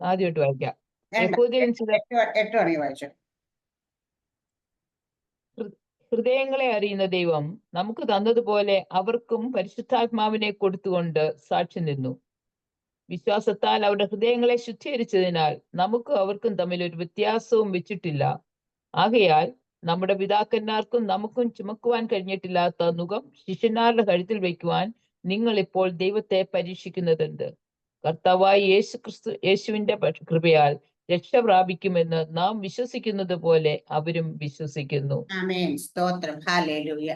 ആദ്യമായിട്ട് വായിക്കാം. വേണ്ട, യഹൂദ്യൻ ചിലർ 8 മണി വായിച്ചു. ഹൃദയങ്ങളെ അറിയുന്ന ദൈവം നമുക്ക് തന്നതുപോലെ അവർക്കും പരിശുദ്ധാത്മാവിനെ കൊടുത്തുകൊണ്ട് സാക്ഷി നിന്നു. വിശ്വാസത്താൽ അവരുടെ ഹൃദയങ്ങളെ ശുദ്ധീകരിച്ചതിനാൽ നമുക്ക് അവർക്കും തമ്മിൽ ഒരു വ്യത്യാസവും വെച്ചിട്ടില്ല. ആകയാൽ നമ്മുടെ പിതാക്കന്മാർക്കും നമുക്കും ചുമക്കുവാൻ കഴിഞ്ഞിട്ടില്ലാത്ത നുകം ശിഷ്യന്മാരുടെ കഴുത്തിൽ വയ്ക്കുവാൻ നിങ്ങൾ ഇപ്പോൾ ദൈവത്തെ പരീക്ഷിക്കുന്നതെന്ത്? കർത്താവായ യേശുവിന്റെ കൃപയാൽ രക്ഷ പ്രാപിക്കുമെന്ന് നാം വിശ്വസിക്കുന്നത് പോലെ അവരും വിശ്വസിക്കുന്നു. ആമേൻ, സ്തോത്രം, ഹല്ലേലൂയ.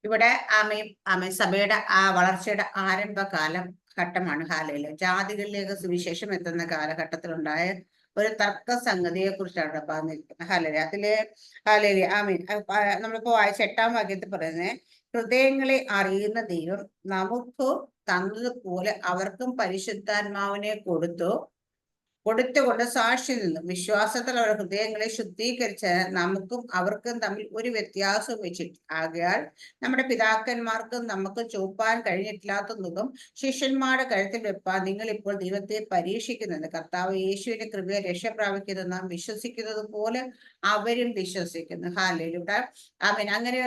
ഇവിടെ ആമേൻ സഭയുടെ ആ വളർച്ചയുടെ ആരംഭകാലം ഘട്ടമാണ്. ഹല്ലേലൂയ. ജാതികളിലേക്ക് സുവിശേഷം എത്തുന്ന കാലഘട്ടത്തിലുണ്ടായ ഒരു തർക്ക സംഗതിയെ കുറിച്ചാണ് പറഞ്ഞിരിക്കുന്നത്. ഹല്ലേലൂയ. ഹല്ലേലൂയ, ആമേൻ. നമ്മളിപ്പോ വായിച്ച 8-ാം വാക്യത്തിൽ പറയുന്നത്, ഹൃദയങ്ങളെ അറിയുന്ന ദൈവം നമുക്ക് തന്നതുപോലെ അവർക്കും പരിശുദ്ധാത്മാവിനെ കൊടുത്തുകൊണ്ട് സാക്ഷി നിന്നു. വിശ്വാസത്തിൽ അവർ ഹൃദയങ്ങളെ ശുദ്ധീകരിച്ച് നമുക്കും അവർക്കും തമ്മിൽ ഒരു വ്യത്യാസവും വെച്ചിട്ട്. ആകയാൽ നമ്മുടെ പിതാക്കന്മാർക്കും നമുക്ക് ചുവപ്പാൻ കഴിഞ്ഞിട്ടില്ലാത്ത നുകം ശിഷ്യന്മാരുടെ കഴുത്തിൽ വെപ്പാൻ നിങ്ങൾ ഇപ്പോൾ ദൈവത്തെ പരീക്ഷിക്കുന്നത്. കർത്താവ് യേശുവിന്റെ കൃപയെ രക്ഷ പ്രാപിക്കുന്നത് നാം വിശ്വസിക്കുന്നത് പോലെ അവരും വിശ്വസിക്കുന്നു. ഹല്ലേലൂയ, ആമേൻ. അങ്ങനെ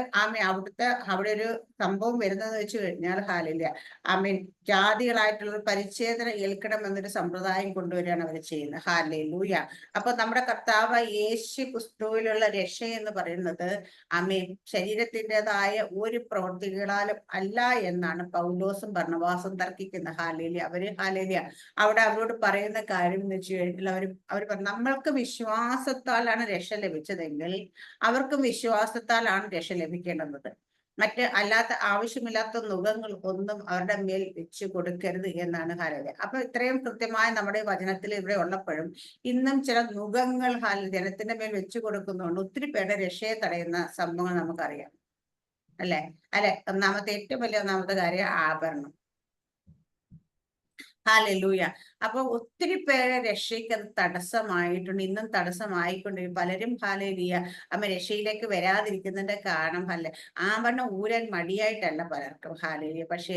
അവിടെ ഒരു സംഭവം വരുന്നത് വെച്ച് കഴിഞ്ഞാൽ, ഹല്ലേലൂയ, ആമേൻ, ജാതികളായിട്ടുള്ള പരിച്ഛേദന ഏൽക്കണം എന്നൊരു സമ്പ്രദായം കൊണ്ടുവരികയാണ് അവർ ചെയ്യുന്നത്. ഹല്ലേലൂയ. അപ്പൊ നമ്മുടെ കർത്താവ് യേശു ക്രിസ്തുവിലുള്ള രക്ഷ എന്ന് പറയുന്നത് ആമേൻ ശരീരത്തിൻ്റെതായ ഒരു പ്രവൃത്തികളാലും അല്ല എന്നാണ് പൗലോസും ബർന്നബാസും തർക്കിക്കുന്നത്. ഹല്ലേലൂയ. ഹല്ലേലൂയ, അവിടെ അവരോട് പറയുന്ന കാര്യം എന്ന് വെച്ച് കഴിഞ്ഞാൽ അവർ നമ്മൾക്ക് വിശ്വാസത്താലാണ് രക്ഷ ലഭിച്ചതെങ്കിൽ അവർക്കും വിശ്വാസത്താലാണ് രക്ഷ ലഭിക്കേണ്ടത്. അല്ലാത്ത ആവശ്യമില്ലാത്ത നുകങ്ങൾ ഒന്നും അവരുടെ മേൽ വെച്ച് കൊടുക്കരുത് എന്നാണ് ഹല്ലേലൂയ. അപ്പൊ ഇത്രയും കൃത്യമായി നമ്മുടെ വചനത്തിൽ ഇവിടെ ഉള്ളപ്പോഴും ഇന്നും ചില നുകങ്ങൾ ജനത്തിന്റെ മേൽ വെച്ചു കൊടുക്കുന്നുണ്ട്. ഒത്തിരി പേരുടെ രക്ഷയെ തടയുന്ന സംഭവങ്ങൾ നമുക്കറിയാം, അല്ലെ? ഏറ്റവും വലിയ ഒന്നാമത്തെ കാര്യം ആഭരണം. ഹല്ലേലൂയ. അപ്പൊ ഒത്തിരി പേരെ രക്ഷയ്ക്ക് അത് തടസ്സമായിട്ടുണ്ട്, ഇന്നും തടസ്സമായിക്കൊണ്ടിരിക്കും. പലരും ഹല്ലേലൂയ രക്ഷയിലേക്ക് വരാതിരിക്കുന്നതിന്റെ കാരണം ആഭരണം ഊരാൻ മടിയായിട്ടല്ല പലർക്കും. ഹല്ലേലൂയ. പക്ഷേ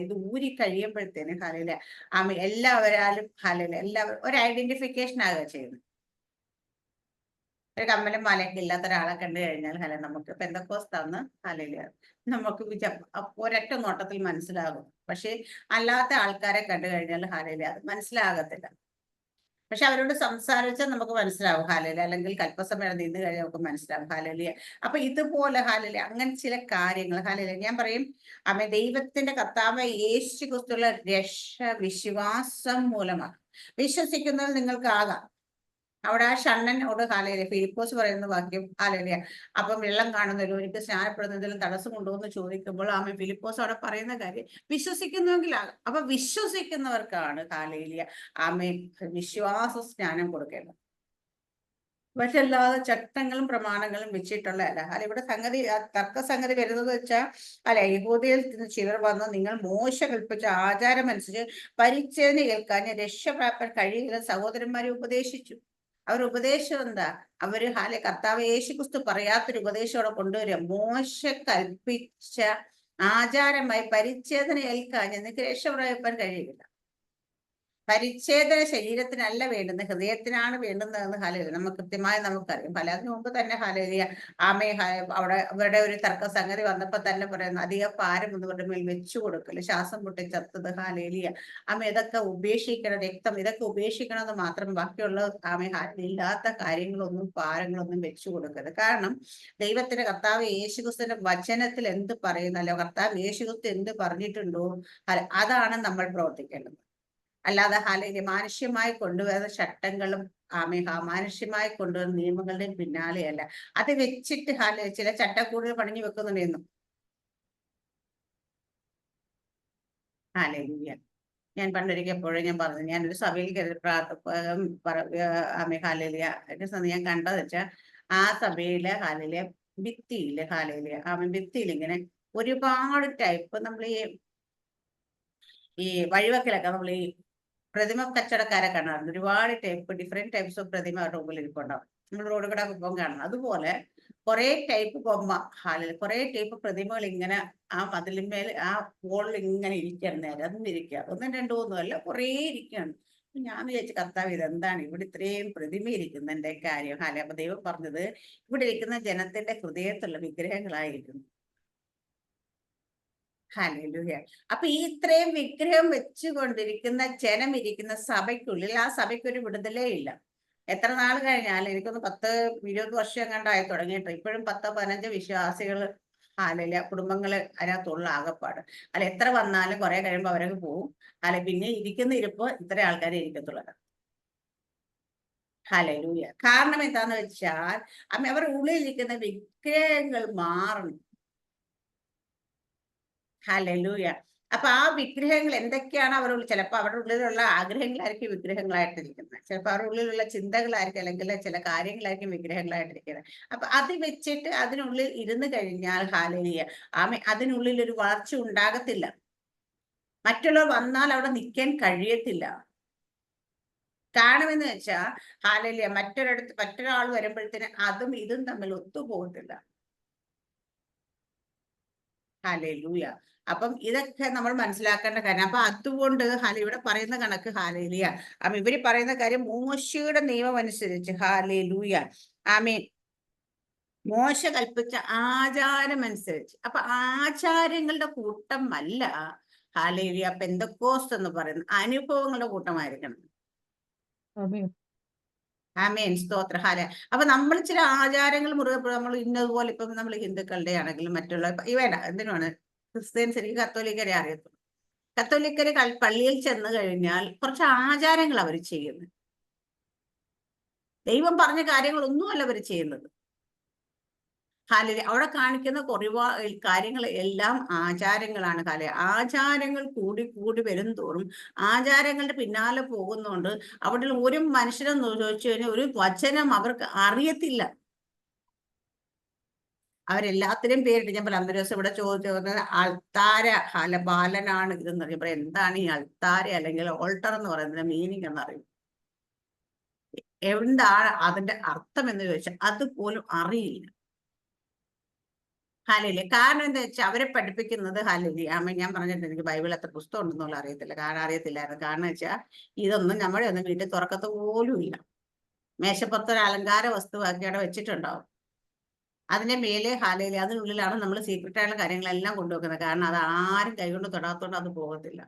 ഇത് ഊരി കഴിയുമ്പോഴത്തേന് ഹല്ലേലൂയ എല്ലാവരും ഒരു ഐഡന്റിഫിക്കേഷൻ ആകുക ചെയ്യുന്നത്. ഒരു കമ്മലും മാലയൊക്കെ ഇല്ലാത്ത ഒരാളെ കണ്ടു കഴിഞ്ഞാൽ നമുക്ക് പെന്തക്കോസ്താന്ന് ഹല്ലേലൂയ നമുക്ക് ഒരൊറ്റ നോട്ടത്തിൽ മനസ്സിലാകും. പക്ഷെ അല്ലാത്ത ആൾക്കാരെ കണ്ടു കഴിഞ്ഞാൽ ഹല്ലേലൂയ അത് മനസ്സിലാകത്തില്ല. പക്ഷെ അവരോട് സംസാരിച്ചാൽ നമുക്ക് മനസ്സിലാവും ഹല്ലേലൂയ, അല്ലെങ്കിൽ കൽപ്പസമയം നിന്ന് കഴിഞ്ഞാൽ നമുക്ക് മനസ്സിലാവും ഹല്ലേലൂയ. അപ്പൊ ഇതുപോലെ ഹല്ലേലൂയ അങ്ങനെ ചില കാര്യങ്ങൾ ഹല്ലേലൂയ ഞാൻ പറയും ദൈവത്തിന്റെ കർത്താവ് യേശു ക്രിസ്തുവിലുള്ള രക്ഷ വിശ്വാസം മൂലമാണ്. വിശ്വസിക്കുന്നത് നിങ്ങൾക്ക് ആകാം. അവിടെ ആ ഷണ്ണനോട് ഹല്ലേലൂയ ഫിലിപ്പോസ് പറയുന്ന വാക്യം ഹല്ലേലൂയ അപ്പം വെള്ളം കാണുന്നതിലും എനിക്ക് സ്നാനപ്പെടുന്നതിലും തടസ്സമുണ്ടോ എന്ന് ചോദിക്കുമ്പോൾ ഫിലിപ്പോസ് അവിടെ പറയുന്ന കാര്യം വിശ്വസിക്കുന്നുവെങ്കിലാകാം. അപ്പൊ വിശ്വസിക്കുന്നവർക്കാണ് ഹല്ലേലൂയ വിശ്വാസ സ്നാനം കൊടുക്കേണ്ടത്. പക്ഷെ അല്ലാതെ ചട്ടങ്ങളും പ്രമാണങ്ങളും വെച്ചിട്ടുള്ളതല്ല. ഇവിടെ തർക്കസംഗതി വരുന്നത് വെച്ചാൽ യഹൂദയിൽ ചിലർ വന്ന് നിങ്ങൾ മോശ കൽപ്പിച്ച ആചാരം അനുസരിച്ച് പരിച്ഛേദന കേൾക്കാൻ രക്ഷപ്രാപ്തൻ കഴിയില്ല സഹോദരന്മാരെ ഉപദേശിച്ചു. അവരുടെ ഉപദേശം എന്താ? കർത്താവ് യേശു ക്രിസ്തു പറയാത്തൊരു ഉപദേശം അവിടെ കൊണ്ടുവരിക. മോശ കൽപ്പിച്ച ആചാരമായി പരിച്ഛേദന ഏൽക്കാൻ നിങ്ങൾക്ക് രക്ഷപ്രാപിപ്പാൻ കഴിയില്ല. പരിച്ഛേദന ശരീരത്തിനല്ല വേണ്ടുന്നത്, ഹൃദയത്തിനാണ് വേണ്ടുന്നതെന്ന് ഹല്ലേലൂയ നമുക്ക് കൃത്യമായി നമുക്കറിയാം. അതിനു മുമ്പ് തന്നെ ഹല്ലേലൂയ അവിടെ അവരുടെ ഒരു തർക്ക സംഗതി വന്നപ്പോ തന്നെ പറയുന്നു അധികം ഭാരം ഒന്നുകൊണ്ട് മേൽ വെച്ചു കൊടുക്കല്, ശ്വാസം പൊട്ടി ചത്തത് ഹല്ലേലൂയ ഇതൊക്കെ ഉപേക്ഷിക്കണം, രക്തം ഇതൊക്കെ ഉപേക്ഷിക്കണമെന്ന് മാത്രം, ബാക്കിയുള്ള ഇല്ലാത്ത കാര്യങ്ങളൊന്നും ഭാരങ്ങളൊന്നും വെച്ചു കൊടുക്കരുത്. കാരണം ദൈവത്തിന്റെ കർത്താവ് യേശുക്രിസ്തുവിന്റെ വചനത്തിൽ എന്ത് പറയുന്നല്ലോ, കർത്താവ് യേശുക്രിസ്തു എന്ത് പറഞ്ഞിട്ടുണ്ടോ അതാണ് നമ്മൾ പ്രവർത്തിക്കേണ്ടത്. അല്ലാതെ ഹല്ലേലൂയ മാനുഷ്യമായി കൊണ്ടുവരുന്ന ചട്ടങ്ങളും മാനുഷ്യമായി കൊണ്ടുവരുന്ന നിയമങ്ങളുടെയും പിന്നാലെയല്ല. അത് വെച്ചിട്ട് ചില ചട്ടക്കൂടുകൾ പണിഞ്ഞു വെക്കുന്നുണ്ടെന്നും ഹല്ലേലൂയ. ഞാൻ പണ്ടൊരിക്കപ്പോഴും ഞാൻ പറഞ്ഞു, ഞാനൊരു സഭയിൽ ഹല്ലേലൂയ ഞാൻ കണ്ടത് വെച്ചാൽ ആ സഭയിലെ ഹല്ലേലൂയ ഭിത്തിയില് ഹല്ലേലൂയ ഭിത്തിയിൽ ഇങ്ങനെ ഒരുപാട് ടൈപ്പ് നമ്മൾ ഈ വഴിവക്കിലൊക്കെ നമ്മൾ ഈ പ്രതിമ കച്ചവടക്കാരെ കാണാറുണ്ട്. ഒരുപാട് ഡിഫറെന്റ് ടൈപ്സ് ഓഫ് പ്രതിമ അവരുടെ മുമ്പിൽ ഇരിപ്പുണ്ടാവും. നമ്മൾ റോഡ് കൂടെ പോകുമ്പോൾ കാണണം. അതുപോലെ കുറെ ടൈപ്പ് ബൊമ്മ ഹാളിൽ, കുറെ ടൈപ്പ് പ്രതിമകൾ ഇങ്ങനെ ആ മതിലിന്മേൽ ആ വോളിൽ ഇങ്ങനെ ഇരിക്കുകയാണ്. നേരെ അതൊന്നും ഇരിക്കുക, ഒന്നും രണ്ടു മൂന്നും അല്ല, കുറേ ഇരിക്കുകയാണ്. ഞാൻ വിചാരിച്ചു, കർത്താവ് ഇതെന്താണ് ഇവിടെ ഇത്രയും പ്രതിമ ഇരിക്കുന്നതിന്റെ കാര്യം? ഹാലെ, അപ്പൊ ദൈവം പറഞ്ഞത്, ഇവിടെ ഇരിക്കുന്ന ജനത്തിന്റെ ഹൃദയത്തുള്ള വിഗ്രഹങ്ങളായിരിക്കുന്നു. ഹല്ലേലൂയ. അപ്പൊ ഈ ഇത്രയും വിഗ്രഹം വെച്ചുകൊണ്ടിരിക്കുന്ന ജനം ഇരിക്കുന്ന സഭയ്ക്കുള്ളിൽ ആ സഭയ്ക്ക് ഒരു വിടുതലേ ഇല്ല. എത്ര നാൾ കഴിഞ്ഞാൽ, എനിക്കൊന്ന് 10-20 വർഷം എങ്ങാണ്ടായി തുടങ്ങിയിട്ട്, ഇപ്പോഴും 10-15 വിശ്വാസികൾ ഹാലയില കുടുംബങ്ങള് അതിനകത്തുള്ള ആകപ്പാട്. അല്ല, എത്ര വന്നാലും കുറെ കഴിയുമ്പോൾ അവരൊക്കെ പോവും. അല്ല, പിന്നെ ഇരിക്കുന്ന ഇരിപ്പ് ഇത്ര ആൾക്കാരെ ഇരിക്കത്തുള്ളത്. ഹല്ലേലൂയ. കാരണം എന്താന്ന് വെച്ചാൽ അവരുടെ ഉള്ളിലിരിക്കുന്ന വിഗ്രഹങ്ങൾ മാറണം. ഹല്ലേലൂയ. അപ്പൊ ആ വിഗ്രഹങ്ങൾ എന്തൊക്കെയാണ് അവരുടെ, ചിലപ്പോൾ അവരുടെ ഉള്ളിലുള്ള ആഗ്രഹങ്ങളായിരിക്കും വിഗ്രഹങ്ങളായിട്ടിരിക്കുന്നത്, ചിലപ്പോൾ അവരുടെ ഉള്ളിലുള്ള ചിന്തകളായിരിക്കും, അല്ലെങ്കിൽ ചില കാര്യങ്ങളായിരിക്കും വിഗ്രഹങ്ങളായിട്ടിരിക്കുന്നത്. അപ്പൊ അത് വെച്ചിട്ട് അതിനുള്ളിൽ ഇരുന്ന് കഴിഞ്ഞാൽ ഹാലേലൂയ, അതിനുള്ളിൽ ഒരു വളർച്ച ഉണ്ടാകത്തില്ല. മറ്റുള്ളവർ വന്നാൽ അവിടെ നിൽക്കാൻ കഴിയത്തില്ല. കാരണമെന്ന് വെച്ചാൽ ഹാലേലൂയ, മറ്റൊരാൾ വരുമ്പോഴത്തേന് അതും ഇതും തമ്മിൽ ഒത്തുപോകത്തില്ല. ഹല്ലേലൂയ. അപ്പം ഇതൊക്കെ നമ്മൾ മനസ്സിലാക്കേണ്ട കാര്യം. അപ്പൊ അതുകൊണ്ട് ഇവിടെ പറയുന്ന കണക്ക് ഹാലേലൂയ, ഇവര് പറയുന്ന കാര്യം മോശയുടെ നിയമം അനുസരിച്ച് ഹാലേലൂയ, ആമേൻ, മോശ കൽപ്പിച്ച ആചാരം അനുസരിച്ച്. അപ്പൊ ആചാരങ്ങളുടെ കൂട്ടമല്ല ഹാലേലൂയ പെന്തക്കോസ്ത് എന്ന് പറയുന്നത്, അനുഭവങ്ങളുടെ കൂട്ടമായിരിക്കണം. ആമേൻ, സ്തോത്ര ഹാല. അപ്പൊ നമ്മൾ ചില ആചാരങ്ങൾ മുറുകെ, നമ്മൾ ഇന്നതുപോലെ, ഇപ്പം നമ്മൾ ഹിന്ദുക്കളുടെ ആണെങ്കിലും മറ്റുള്ള വേണ്ട എന്തിനാണ് ക്രിസ്ത്യൻസ്, എനിക്ക് കത്തോലിക്കരെ അറിയത്തുള്ളൂ. കത്തോലിക്കര് പള്ളിയിൽ ചെന്ന് കഴിഞ്ഞാൽ കുറച്ച് ആചാരങ്ങൾ അവർ ചെയ്യുന്നത്, ദൈവം പറഞ്ഞ കാര്യങ്ങളൊന്നുമല്ല അവർ ചെയ്യുന്നത്. അവിടെ കാണിക്കുന്ന കാര്യങ്ങൾ എല്ലാം ആചാരങ്ങളാണ്. ആചാരങ്ങൾ കൂടി കൂടി വരും തോറും ആചാരങ്ങളുടെ പിന്നാലെ പോകുന്നതുകൊണ്ട് അവിടെ ഒരു മനുഷ്യനെന്ന് ചോദിച്ചു കഴിഞ്ഞാൽ ഒരു വചനം അവർക്ക് അറിയത്തില്ല. അവരെല്ലാത്തിനും പേരിട്ട്, ഞാൻ പറയാം, അന്നൊരു ദിവസം ഇവിടെ ചോദിച്ചത് അൾത്താര ബാലനാണ് ഇതെന്ന് അറിയാം. എന്താണ് ഈ അൾത്താര അല്ലെങ്കിൽ ഓൾട്ടർ എന്ന് പറയുന്നതിന്റെ മീനിങ് എന്നറിയും, എന്താണ് അതിന്റെ അർത്ഥം എന്ന് ചോദിച്ചാൽ അതുപോലും അറിയില്ല. ഹാലേലൂയ. കാരണം എന്താ വെച്ചാൽ അവരെ പഠിപ്പിക്കുന്നത് ഹാലേലൂയ, ഞാൻ പറഞ്ഞിട്ട് എനിക്ക് ബൈബിൾ എത്ര പുസ്തകം ഉണ്ടെന്നുള്ള അറിയത്തില്ല, അറിയത്തില്ലായിരുന്നു. കാരണം വെച്ചാൽ ഇതൊന്നും നമ്മുടെ ഒന്നും വീട്ടിൽ തുറക്കത്ത് പോലും ഇല്ല. മേശപ്പുറത്തൊരു അലങ്കാര വസ്തുവാക്കി അവിടെ വെച്ചിട്ടുണ്ടാവും. അതിന്റെ മേലെ ഹാലേലൂയ, അതിനുള്ളിലാണ് നമ്മൾ സീക്രട്ടായുള്ള കാര്യങ്ങളെല്ലാം കൊണ്ടുവെക്കുന്നത്. കാരണം അത് ആരും കൈകൊണ്ട് തൊടാത്തോണ്ട് അത് പോകത്തില്ല.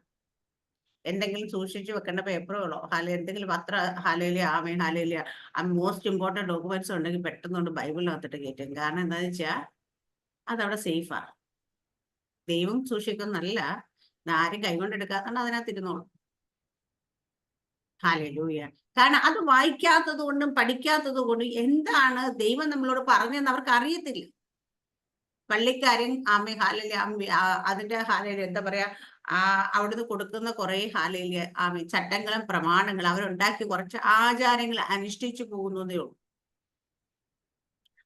എന്തെങ്കിലും സൂക്ഷിച്ചു വെക്കേണ്ട പേപ്പറുകളോ എന്തെങ്കിലും പത്ര ഹാലേലൂയ, ആമേൻ ഹാലേലൂയ, മോസ്റ്റ് ഇമ്പോർട്ടന്റ് ഡോക്യുമെന്റ്സ് ഉണ്ടെങ്കിൽ പെട്ടെന്നുകൊണ്ട് ബൈബിളിനകത്തിട്ട് കയറ്റും. കാരണം എന്താണെന്ന് വെച്ചാൽ അതവിടെ സേഫാണ്. ദൈവം സൂക്ഷിക്കുന്നല്ല, ആരും കൈകൊണ്ടെടുക്കാത്തതാണ് അതിനകത്ത് ഇരുന്നോളും. ഹല്ലേലൂയ. കാരണം അത് വായിക്കാത്തത് കൊണ്ടും പഠിക്കാത്തത് കൊണ്ടും എന്താണ് ദൈവം നമ്മളോട് പറഞ്ഞതെന്ന് അവർക്ക് അറിയത്തില്ല. പള്ളിക്കാരൻ അതിന്റെ എന്താ പറയാ, അവിടുന്ന് കൊടുക്കുന്ന കുറെ ചട്ടങ്ങളും പ്രമാണങ്ങളും അവരുണ്ടാക്കി കുറച്ച് ആചാരങ്ങൾ അനുഷ്ഠിച്ചു പോകുന്നതേ ഉള്ളൂ.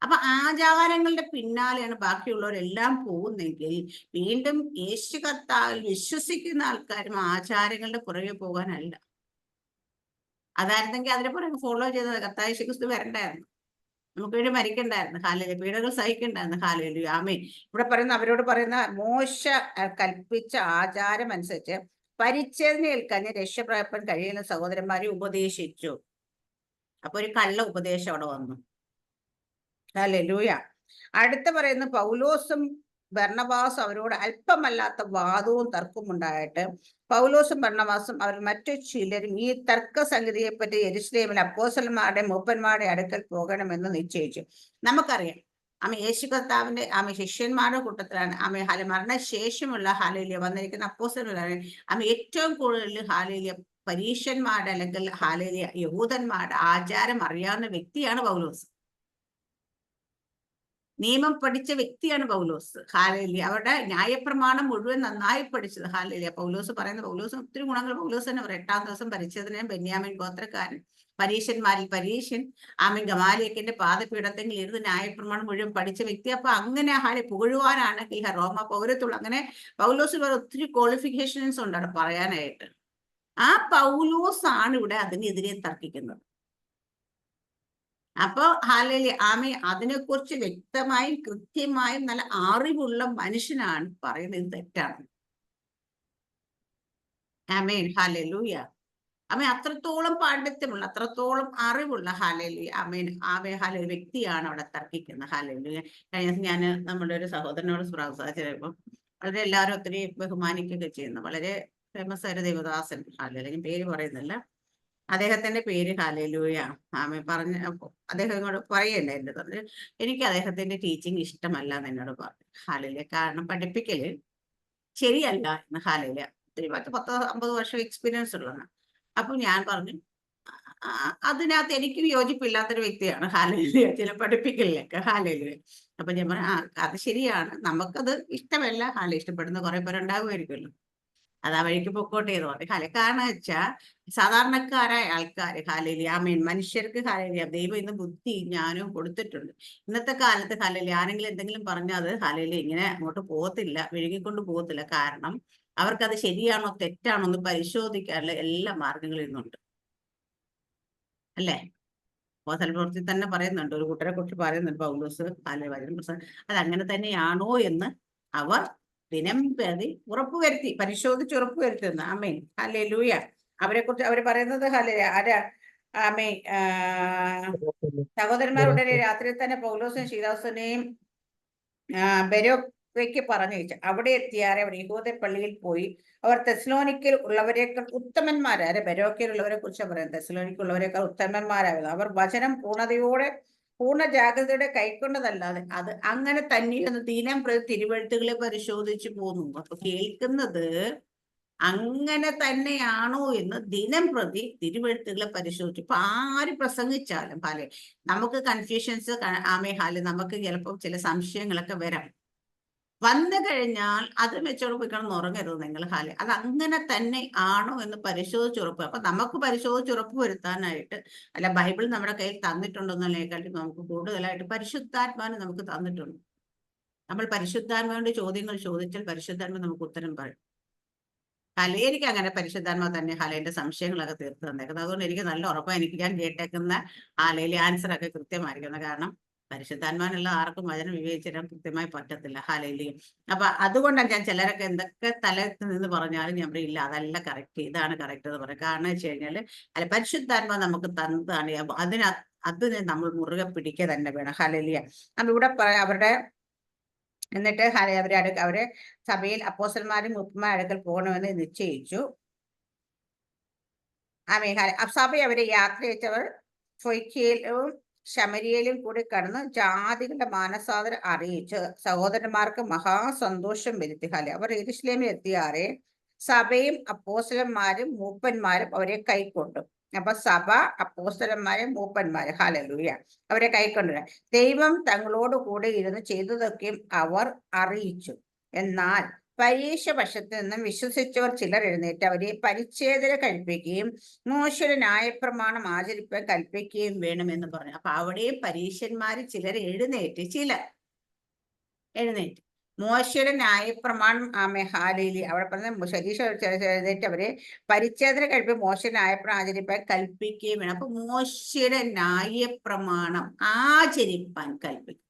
അപ്പൊ ആചാരങ്ങളുടെ പിന്നാലെയാണ് ബാക്കിയുള്ളവരെല്ലാം പോകുന്നെങ്കിൽ വീണ്ടും യേശു കർത്താവിൽ വിശ്വസിക്കുന്ന ആൾക്കാരും ആചാരങ്ങളുടെ പുറകെ പോകാനല്ല. അതായിരുന്നെങ്കിൽ അതിനെ പുറകെ ഫോളോ ചെയ്തത് കർത്താവ് യേശു ക്രിസ്തു വരണ്ടായിരുന്നു, നമുക്ക് വേണ്ടി മരിക്കണ്ടായിരുന്നു, ഹാലേലൂയ, പീഡകൾ സഹിക്കണ്ടായിരുന്നു, ഹാലേലൂയ, ആമേൻ. ഇവിടെ അവരോട് പറയുന്ന മോശ കൽപ്പിച്ച ആചാരം അനുസരിച്ച് പരിച്ഛേദന ഏൽക്കാഞ്ഞ് രക്ഷപ്രാപിക്കാൻ കഴിയുന്ന സഹോദരന്മാരെ ഉപദേശിച്ചു. അപ്പൊ ഒരു കള്ള ഉപദേശം അവിടെ വന്നു. ഹല്ലേലൂയ. അടുത്ത പറയുന്ന പൗലോസും ബർണ്ണബാസും അവരോട് അല്പമല്ലാത്ത വാദവും തർക്കവും ഉണ്ടായിട്ട് പൗലോസും ബർണ്ണബാസും അവർ മറ്റു ചിലരും ഈ തർക്ക സംഗതിയെപ്പറ്റി യെരൂശലേമിൽ അപ്പോസ്തലന്മാരുടെ മൂപ്പന്മാരുടെ അടുക്കൽ പോകണമെന്ന് നിശ്ചയിച്ചു. നമുക്കറിയാം യേശു കർത്താവിന്റെ ശിഷ്യന്മാരുടെ കൂട്ടത്തിലാണ് മരണശേഷമുള്ള ഹാലേലൂയ വന്നിരിക്കുന്ന അപ്പോസ്തലന്മാരാണ് ഏറ്റവും കൂടുതൽ ഹാലേലൂയ പരീശന്മാരുടെ അല്ലെങ്കിൽ ഹാലേലൂയ യഹൂദന്മാരുടെ ആചാരം അറിയാവുന്ന വ്യക്തിയാണ് പൗലോസ്. നിയമം പഠിച്ച വ്യക്തിയാണ് പൗലോസ്. ഹാലേലൂയ. അവരുടെ ന്യായപ്രമാണം മുഴുവൻ നന്നായി പഠിച്ചത്. ഹാലേലൂയ. പൗലോസ് ഒത്തിരി ഗുണങ്ങൾ പൗലോസ് തന്നെ പറയും. 8-ാം ദിവസം പരിച്ഛേദന, ബെന്യാമിൻ ഗോത്രക്കാരൻ, പരീശന്മാരിൽ പരീശൻ, ഗമാലിയക്കിന്റെ പാദപീഠത്തിൽ ഇരുന്ന് ന്യായപ്രമാണം മുഴുവൻ പഠിച്ച വ്യക്തി. അപ്പൊ അങ്ങനെ പുകഴുവാനാണെങ്കിൽ റോമ പൗരത്തുള്ള അങ്ങനെ പൗലോസിൽ ഒത്തിരി ക്വാളിഫിക്കേഷൻസ് ഉണ്ട് അവിടെ പറയാനായിട്ട്. ആ പൗലോസ് ആണ് ഇവിടെ അതിനെതിരെ തർക്കിക്കുന്നത്. അപ്പൊ ഹാലേലൂയ ആമേ അതിനെക്കുറിച്ച് വ്യക്തമായും കൃത്യമായും നല്ല അറിവുള്ള മനുഷ്യനാണ് പറയുന്നത് ഇത് തെറ്റാണ്. ആമേൻ ഹാലേലൂയ. ആമേ അത്രത്തോളം പാണ്ഡിത്യമുള്ള അത്രത്തോളം അറിവുള്ള ഹാലേലൂയ ആമേൻ ആമേ ഹാലേലൂയ വ്യക്തിയാണ് അവിടെ തർക്കിക്കുന്നത്. ഹാലേലൂയ. കഴിഞ്ഞ ദിവസം ഞാൻ നമ്മുടെ ഒരു സഹോദരനോട് സംസാരിച്ചപ്പോൾ വളരെ എല്ലാവരും ഒത്തിരി ബഹുമാനിക്കുകയൊക്കെ ചെയ്യുന്നു. വളരെ ഫേമസ് ആയ ഒരു ദേവദാസൻ ഹാലേലൂയ, ഞാൻ പേര് പറയുന്നില്ല. അദ്ദേഹത്തിന്റെ പേര് ഹാലേലൂയ ആമേ പറഞ്ഞ അദ്ദേഹം ഇങ്ങോട്ട് പറയല്ലേ എൻ്റെ തന്നെ എനിക്ക് അദ്ദേഹത്തിന്റെ ടീച്ചിങ് ഇഷ്ടമല്ല എന്ന് എന്നോട് പറഞ്ഞു. ഹാലേലൂയ. കാരണം പഠിപ്പിക്കല് ശരിയല്ല എന്ന്. ഹാലേലൂയ. ഒത്തിരി 10-50 വർഷം എക്സ്പീരിയൻസ് ഉള്ളതാണ്. അപ്പൊ ഞാൻ പറഞ്ഞു അതിനകത്ത് എനിക്ക് യോജിപ്പില്ലാത്തൊരു വ്യക്തിയാണ് ഹാലേലൂയ, ചില പഠിപ്പിക്കലിലൊക്കെ. ഹാലേലൂയ. അപ്പൊ ഞാൻ പറഞ്ഞു അത് ശരിയാണ്, നമുക്കത് ഇഷ്ടമല്ല. ഇഷ്ടപ്പെടുന്ന കുറെ പേരുണ്ടാകുമായിരിക്കുമല്ലോ, അത് ആ വഴിക്ക് പൊക്കോട്ടെ എന്ന് പറയും. കാരണം വെച്ചാൽ സാധാരണക്കാരായ ആൾക്കാർ ഹാലേലൂയ ആമേൻ മനുഷ്യർക്ക് ഹാലേലൂയ ദൈവം ഇന്ന് ബുദ്ധി ജ്ഞാനവും കൊടുത്തിട്ടുണ്ട്. ഇന്നത്തെ കാലത്ത് ഹാലേലൂയ ആരെങ്കിലും എന്തെങ്കിലും പറഞ്ഞാൽ അത് ഹാലേലൂയ ഇങ്ങനെ അങ്ങോട്ട് പോകത്തില്ല, വിഴുങ്ങിക്കൊണ്ട് പോകത്തില്ല. കാരണം അവർക്കത് ശരിയാണോ തെറ്റാണോ എന്ന് പരിശോധിക്കാനുള്ള എല്ലാ മാർഗങ്ങളും ഇന്നുണ്ട്, അല്ലേ? അപ്പോസ്തല പ്രവൃത്തി തന്നെ പറയുന്നുണ്ട്, ഒരു കൂട്ടരെ കുറിച്ച് പറയുന്നുണ്ട് പൗലോസ് അത് അങ്ങനെ തന്നെയാണോ എന്ന് അവർ ദിനം പ്രതി ഉറപ്പുവരുത്തി, പരിശോധിച്ച് ഉറപ്പുവരുത്തുന്നു. Amen hallelujah. അവരെ കുറിച്ച് അവർ പറയുന്നത് ആരാ ആമേ സഹോദരന്മാർ ഉടനെ രാത്രി തന്നെ പൗലോസും ശീലാസനെയും ബെരോയ്ക്ക് പറഞ്ഞയച്ചു. അവിടെ എത്തിയാറെ അവർ യഹൂദ പള്ളിയിൽ പോയി അവർ തെസ്സലോനിക്കയിൽ ഉള്ളവരെക്കാൾ ഉത്തമന്മാരായ ബെരോക്കയിലുള്ളവരെ കുറിച്ച് പറയുന്നത്. തെസ്സലോനിക്കുള്ളവരെക്കാൾ ഉത്തമന്മാരായിരുന്നു. അവർ വചനം പൂർണ്ണ ജാഗ്രതയോടെ കൈക്കൊണ്ടതല്ലാതെ അത് അങ്ങനെ തന്നെയെന്ന് ദിനം പ്രതി തിരുവെഴുത്തുകളെ പരിശോധിച്ചു പോന്നു. അപ്പൊ കേൾക്കുന്നത് അങ്ങനെ തന്നെയാണോ എന്ന് ദിനം പ്രതി തിരുവെഴുത്തുകളെ പരിശോധിച്ചു. ഇപ്പൊ ആര് പ്രസംഗിച്ചാലും നമുക്ക് കൺഫ്യൂഷൻസ് ആമേ നമുക്ക് ചിലപ്പോൾ ചില സംശയങ്ങളൊക്കെ വരാം. വന്നു കഴിഞ്ഞാൽ അത് വെച്ചോട് പോയി കിടന്ന് ഉറങ്ങരുത് നിങ്ങൾ. അത് അങ്ങനെ തന്നെ ആണോ എന്ന് പരിശോധിച്ചുറപ്പ്. അപ്പൊ നമുക്ക് പരിശോധിച്ചുറപ്പ് വരുത്താനായിട്ട് അല്ല ബൈബിൾ നമ്മുടെ കയ്യിൽ തന്നിട്ടുണ്ടെന്നതിനെക്കാട്ടി നമുക്ക് കൂടുതലായിട്ട് പരിശുദ്ധാത്മാവിനെ നമുക്ക് തന്നിട്ടുണ്ട്. നമ്മൾ പരിശുദ്ധാത്മാവിന്റെ ചോദ്യങ്ങൾ ചോദിച്ചാൽ പരിശുദ്ധാത്മ നമുക്ക് ഉത്തരം പറയും. എനിക്ക് അങ്ങനെ പരിശുദ്ധാത്മ തന്നെ എന്റെ സംശയങ്ങളൊക്കെ തീർത്ത് തന്നേക്കുന്നത്. അതുകൊണ്ട് എനിക്ക് നല്ല ഉറപ്പാണ്, ഞാൻ കേട്ടേക്കുന്ന ആൻസർ ഒക്കെ കൃത്യമായിരിക്കുന്നത്. കാരണം പരിശുദ്ധാത്മാവിനുള്ള ആർക്കും വചനം വിവേചിച്ചിടാൻ കൃത്യമായി പറ്റത്തില്ല. ഹാലയിലും. അപ്പൊ അതുകൊണ്ടാണ് ഞാൻ ചിലരൊക്കെ എന്തൊക്കെ തലത്ത് നിന്ന് പറഞ്ഞാലും ഞാൻ പറയില്ല അതല്ല കറക്റ്റ്, ഇതാണ് കറക്റ്റ് എന്ന് പറയും. കാരണം വെച്ച് കഴിഞ്ഞാല് പരിശുദ്ധാത്മ നമുക്ക് തന്നതാണ്. അതിനെ നമ്മൾ മുറുകെ പിടിക്കുക തന്നെ വേണം. ഹാലലിയ. അപ്പൊ ഇവിടെ അവരുടെ എന്നിട്ട് അവരെ സഭയിൽ അപ്പോസ്തലന്മാരും മൂപ്പന്മാരും അടുക്കൽ പോകണമെന്ന് നിശ്ചയിച്ചു. സഭ അവരെ യാത്ര അയച്ചവർ ഫൊയ്ക്കയിലും ശമരിയയിലും കൂടി കടന്ന് ജാതികളുടെ മാനസാന്തരം അറിയിച്ച് സഹോദരന്മാർക്ക് മഹാസന്തോഷം വരുത്തി. അവർ യെരൂശലേമിൽ എത്തിയാറെ സഭയും അപ്പോസ്തലന്മാരും മൂപ്പന്മാരും അവരെ കൈക്കൊണ്ടു. അപ്പൊ സഭ അപ്പോസ്തലന്മാരും മൂപ്പന്മാരും ഹല്ലേലൂയ അവരെ കൈക്കൊണ്ടു. ദൈവം തങ്ങളോട് കൂടെ ഇരുന്ന് ചെയ്തതൊക്കെയും അവർ അറിയിച്ചു. എന്നാൽ പരീക്ഷപക്ഷത്ത് നിന്നും വിശ്വസിച്ചവർ ചിലർ എഴുന്നേറ്റ് അവരെ പരിച്ഛേദന കഴിപ്പിക്കുകയും മോശയുടെ ന്യായപ്രമാണം ആചരിപ്പാൻ കൽപ്പിക്കുകയും വേണമെന്ന് പറഞ്ഞു. അപ്പൊ അവിടെയും പരീക്ഷന്മാര് ചിലർ എഴുന്നേറ്റ് മോശയുടെ ന്യായപ്രമാണം ഹാലേലൂയ അവിടെ പറഞ്ഞ ശരീരം എഴുന്നേറ്റ് അവരെ പരിച്ഛേദന കഴിപ്പി മോശയുടെ ന്യായപ്രമാണം ആചരിപ്പാൻ കൽപ്പിക്കുകയും വേണം. അപ്പൊ മോശയുടെ ന്യായപ്രമാണം ആചരിപ്പാൻ കൽപ്പിക്കും.